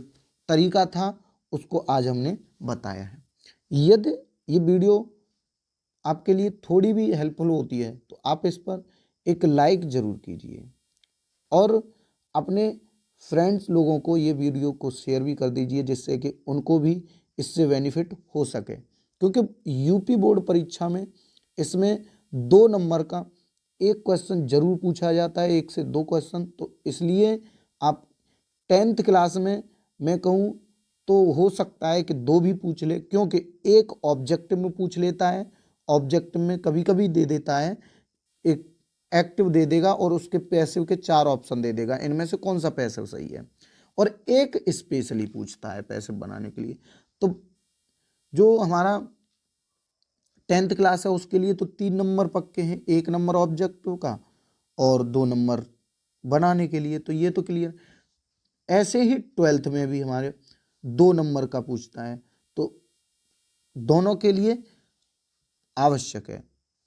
तरीका था, उसको आज हमने बताया है। यदि ये वीडियो आपके लिए थोड़ी भी हेल्पफुल होती है तो आप इस पर एक लाइक जरूर कीजिए, और अपने फ्रेंड्स लोगों को ये वीडियो को शेयर भी कर दीजिए, जिससे कि उनको भी इससे बेनिफिट हो सके। क्योंकि यूपी बोर्ड परीक्षा में इसमें 2 नंबर का एक क्वेश्चन जरूर पूछा जाता है, 1 से 2 क्वेश्चन। तो इसलिए आप 10th क्लास में मैं कहूँ तो हो सकता है कि 2 भी पूछ ले, क्योंकि एक ऑब्जेक्टिव में पूछ लेता है, ऑब्जेक्टिव में कभी कभी दे देता है, एक एक्टिव दे देगा और उसके पैसिव के 4 ऑप्शन दे देगा, इनमें से कौन सा पैसिव सही है, और एक स्पेशली पूछता है पैसिव बनाने के लिए। तो जो हमारा 10th क्लास है उसके लिए तो 3 नंबर पक्के हैं, 1 नंबर ऑब्जेक्टिव का और 2 नंबर बनाने के लिए। तो ये तो क्लियर। ऐसे ही 12th में भी हमारे 2 नंबर का पूछता है, तो दोनों के लिए आवश्यक है।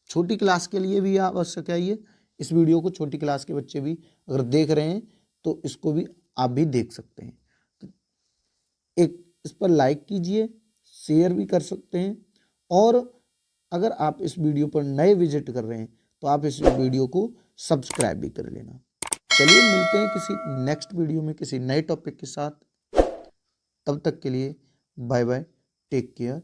छोटी क्लास के लिए भी आवश्यक है। ये इस वीडियो को छोटी क्लास के बच्चे भी अगर देख रहे हैं तो इसको भी आप भी देख सकते हैं। तो एक इस पर लाइक कीजिए, शेयर भी कर सकते हैं, और अगर आप इस वीडियो पर नए विजिट कर रहे हैं तो आप इस वीडियो को सब्सक्राइब भी कर लेना। चलिए, मिलते हैं किसी नेक्स्ट वीडियो में किसी नए टॉपिक के साथ। तब तक के लिए बाय बाय, टेक केयर।